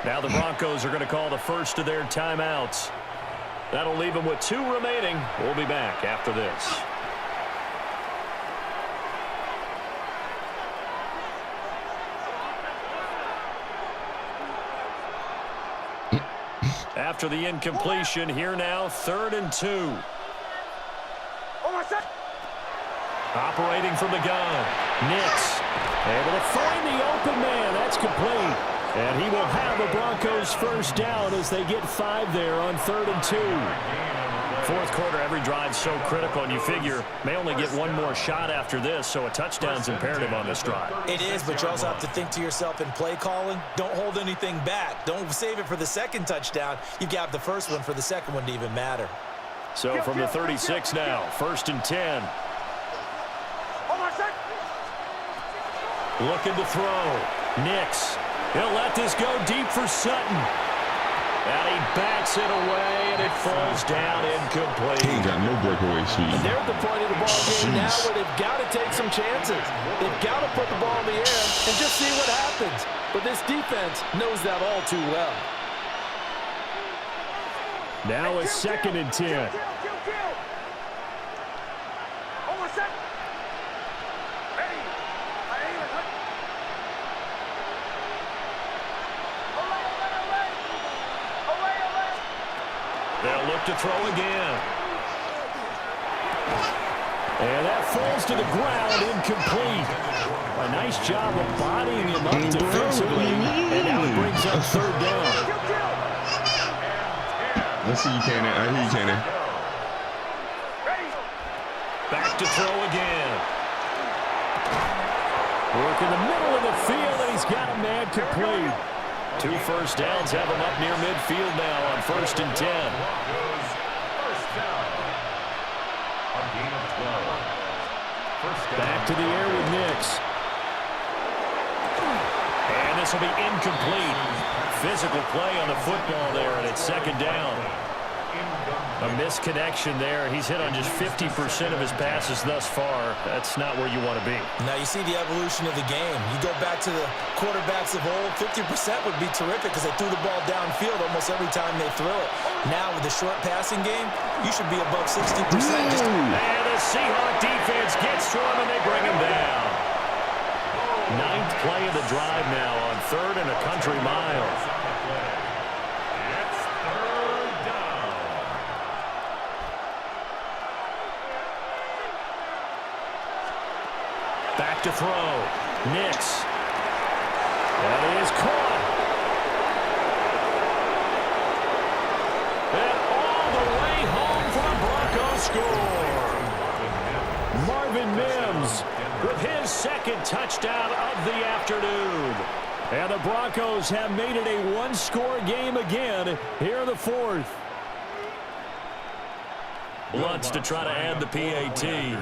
Now the Broncos are going to call the first of their timeouts. That'll leave them with 2 remaining. We'll be back after this. After the incompletion, here now, 3rd and 2. Operating from the gun. Nix able to find the open man. That's complete. And he will have the Broncos first down as they get 5 there on 3rd and 2. 4th quarter, every drive's so critical, and you figure may only get 1 more shot after this, so a touchdown's imperative on this drive. It is, but you also have to think to yourself in play calling, don't hold anything back. Don't save it for the 2nd touchdown. You've got the 1st one for the 2nd one to even matter. So from the 36 now, 1st and 10. Looking to throw. Nix. He'll let this go deep for Sutton. And he backs it away, and it falls down incomplete. He ain't got no breakaway speed. And they're at the point of the ball game now where they've got to take some chances. They've got to put the ball in the air and just see what happens. But this defense knows that all too well. Now a 2nd and 10. They'll look to throw again. And that falls to the ground, incomplete. A nice job of bodying him up defensively. And now it brings up 3rd down. Let's see you, Cannon. I hear you, Cannon. Back to throw again. Work in the middle of the field, and he's got a man complete. 2 first downs have him up near midfield now on 1st and 10. Back to the air with Nix. And this will be incomplete. Physical play on the football there, and it's 2nd down. A misconnection there. He's hit on just 50% of his passes thus far. That's not where you want to be. Now you see the evolution of the game. You go back to the quarterbacks of old, 50% would be terrific because they threw the ball downfield almost every time they threw it. Now with the short passing game, you should be above 60%. And the Seahawk defense gets to him, and they bring him down. 9th play of the drive now on 3rd and a country mile. Back to throw. Nix. That is caught. And all the way home for a Bronco score. Marvin Mims with his 2nd touchdown of the afternoon. And the Broncos have made it a 1-score game again here in the 4th. Lutz to try to add the PAT.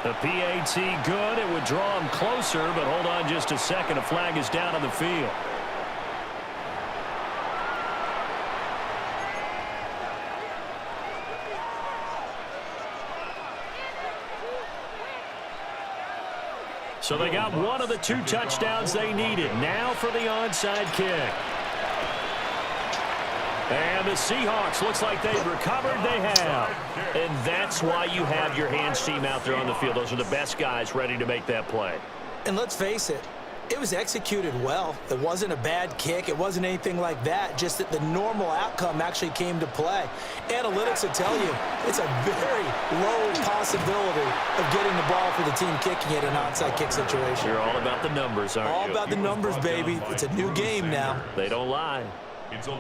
The PAT good. It would draw him closer, but hold on just a second. A flag is down on the field. So they got one of the 2 touchdowns they needed. Now for the onside kick. And the Seahawks, looks like they've recovered. They have. And that's why you have your hands team out there on the field. Those are the best guys ready to make that play. And let's face it, it was executed well. It wasn't a bad kick. It wasn't anything like that. Just that the normal outcome actually came to play. Analytics will tell you it's a very low possibility of getting the ball for the team kicking it in an onside kick situation. You're all about the numbers, aren't you? All about the numbers, baby. It's a new game now. They don't lie.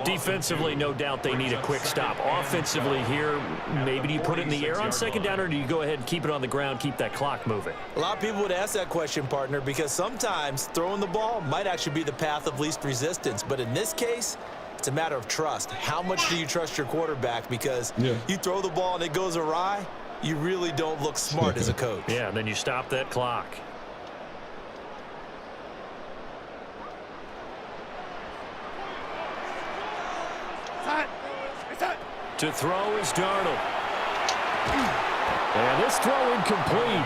Defensively, no doubt they need a quick stop. Offensively here, maybe do you put it in the air on 2nd down, or do you go ahead and keep it on the ground, keep that clock moving? A lot of people would ask that question, partner, because sometimes throwing the ball might actually be the path of least resistance. But in this case, it's a matter of trust. How much do you trust your quarterback? Because you throw the ball and it goes awry, you really don't look smart as a coach. Yeah, and then you stop that clock. To throw is Darnold. And this throw incomplete.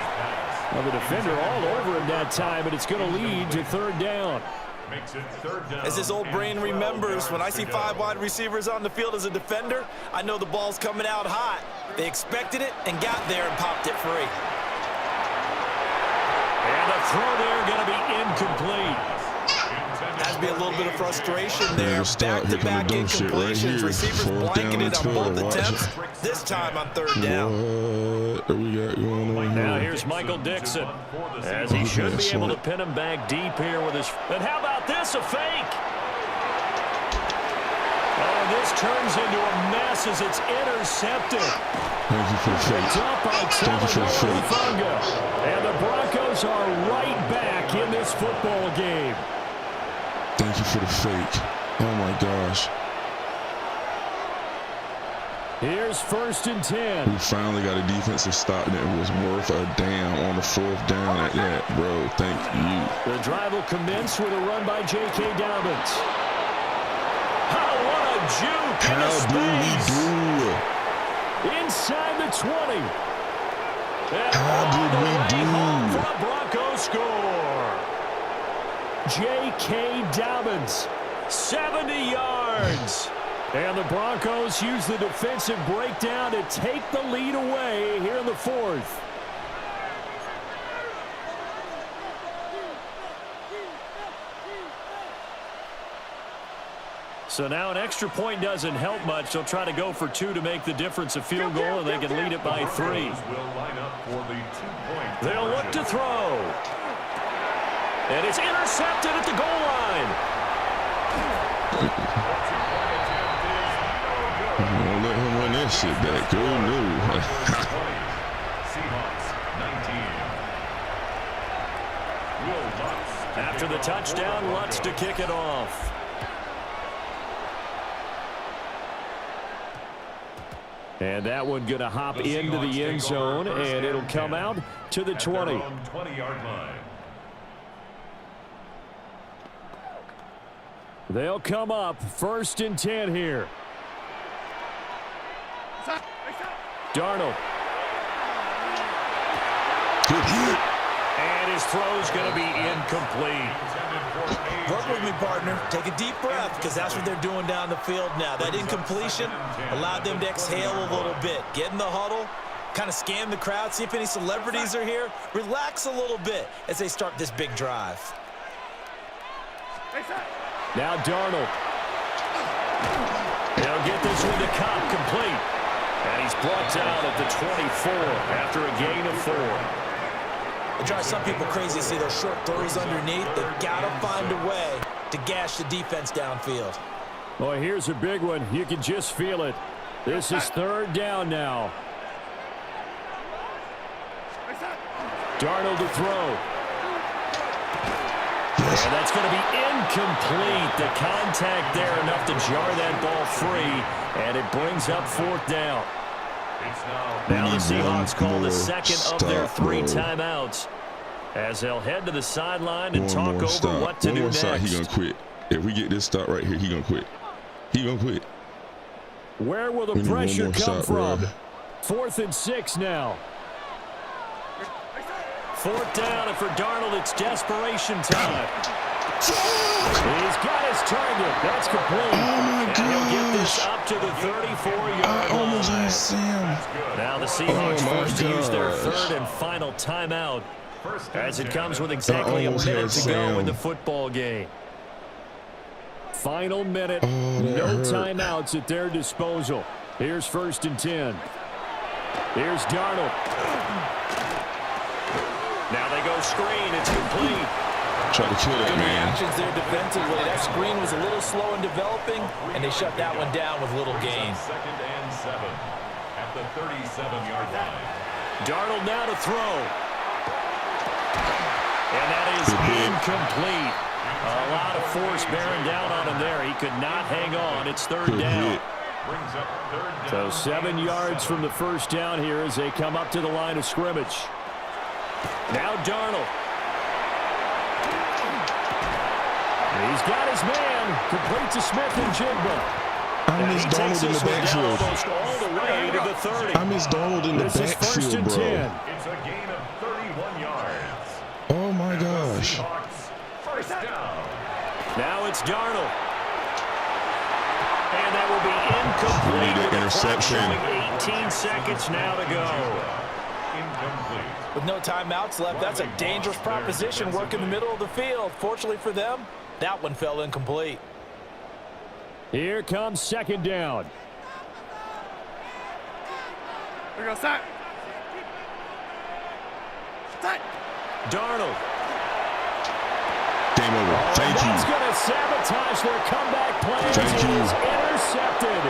Well, the defender all over him that time, but it's going to lead to 3rd down. As his old brain remembers, when I see 5 wide receivers on the field as a defender, I know the ball's coming out hot. They expected it and got there and popped it free. And the throw there going to be incomplete. Has to be a little bit of frustration there. Back-to-back incompletions. Receivers blanketed on both attempts. This time on 3rd down. What we got going on Now here? here's Michael Dixon, as he should be able to pin him back deep here with his. And how about this? A fake. Oh, this turns into a mess as it's intercepted. Thank you for the fake. Thank you for the fake. And the Broncos are right back in this football game. Thank you for the fake. Oh, my gosh. Here's 1st and 10. We finally got a defensive stop that was worth a damn on the 4th down at that, bro. Thank you. The drive will commence with a run by J.K. Dobbins. Oh, what a juke into space. How do we do? Inside the 20. And How did we do? home for a Broncos score. J.K. Dobbins, 70 yards. And the Broncos use the defensive breakdown to take the lead away here in the 4th. So now an extra point doesn't help much. They'll try to go for 2 to make the difference a field goal, and they can lead it by 3. They'll look to throw. And it's intercepted at the goal line. Don't let him run that shit back. Go no. Seahawks 19. Will Lutz. After the touchdown, Lutz to kick it off. And that one going to hop into the end zone, and it'll come out to the 20. 20-yard line. They'll come up 1st and 10 here. Darnold. Good hit. And his throw's going to be incomplete. Work with me, partner. Take a deep breath, because that's what they're doing down the field now. That incompletion allowed them to exhale a little bit. Get in the huddle, kind of scan the crowd, see if any celebrities are here. Relax a little bit as they start this big drive. Now Darnold. He'll get this one to Cobb, complete. And he's brought down at the 24 after a gain of 4. It drives some people crazy to see those short throws underneath. They've got to find a way to gash the defense downfield. Boy, here's a big one. You can just feel it. This is 3rd down now. Darnold to throw. And that's going to be incomplete. The contact there enough to jar that ball free, and it brings up 4th down. Now the Seahawks call the second of their 3 timeouts as they'll head to the sideline and talk over what to do next. He gonna quit. If we get this stop right here, he gonna quit. He gonna quit. Where will the pressure come from? 4th and 6 now. 4th down, and for Darnold, it's desperation time. He's got his target. That's complete. Oh, my and gosh. he'll get this up to the 34-yard I almost line. missed him. Now the Seahawks forced to use their gosh. 3rd and final timeout as it comes with exactly a minute to go in the football game. Final minute, no timeouts at their disposal. Here's 1st and 10. Here's Darnold. Now they go screen. It's complete. Try to kill that, man. Actions there defensively. That screen was a little slow in developing, and they shut that one down with little gain. 2nd and 7 at the 37-yard line. Darnold now to throw. And that is incomplete. A lot of force bearing down on him there. He could not hang on. It's 3rd down. Brings up 3rd down. So 7 yards from the 1st down here as they come up to the line of scrimmage. Now Darnold. He's got his man. Complete to Smith and Jigba. I miss Donald in the backfield. Almost all the way to the 30. I miss Donald in the This is 1st backfield, and bro. 10. It's a gain of 31 yards. Oh, my gosh. Seahawks, 1st down. Now it's Darnold. And that will be incomplete. We need that interception. Showing 18 seconds now to go. Incomplete. With no timeouts left, that's a dangerous proposition. Work in the middle of the field. Fortunately for them, that one fell incomplete. Here comes 2nd down. We go set. Set. Darnold. Game over. Thank That's you. going to sabotage their comeback plans. Thank you. It is intercepted.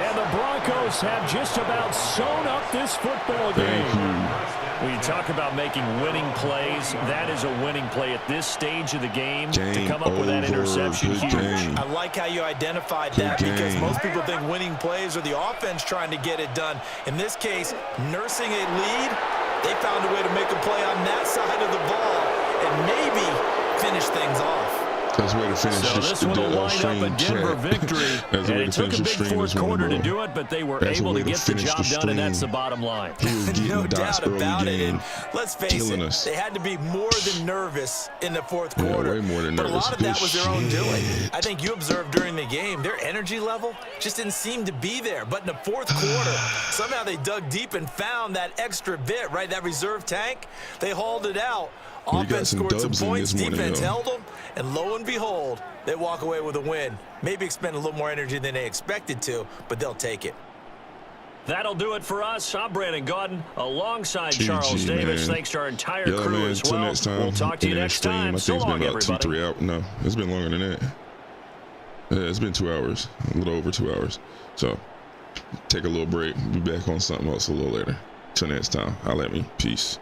And the Broncos have just about sewn up this football game. Thank you. When you talk about making winning plays, that is a winning play at this stage of the game. To come up with that interception, Good huge. game. I like how you identified Good that because game. most people think winning plays are the offense trying to get it done. In this case, nursing a lead, they found a way to make a play on that side of the ball and maybe finish things off. That's the way to finish So this one will wind up a Denver victory. That's the And way it to took finish a the big stream. 4th quarter to do it, but they were That's the able way to to get the finish job the done, and that's the stream. bottom line. He was getting No dots doubt early about game. it. Let's face Killing it, us. they had to be more than nervous in the 4th Yeah, quarter. way more than but nervous. a lot of Good that was their own doing. shit. I think you observed during the game, their energy level just didn't seem to be there. But in the 4th quarter, somehow they dug deep and found that extra bit, right? That reserve tank. They hauled it out. We got Offense some scored some dubs in points. this morning, Defense though. held them. And lo and behold, they walk away with a win. Maybe expend a little more energy than they expected to, but they'll take it. That'll do it for us. I'm Brandon Gaudin alongside GG, Charles Davis. man. Thanks to our entire Yeah, crew man, as till well. next time. We'll talk to you Internet next stream. time. I So think it's long, been about everybody. 2-3 hours. No, it's been longer than that. Yeah, it's been 2 hours, a little over 2 hours. So take a little break. Be back on something else a little later. Till next time, holla at me. Peace.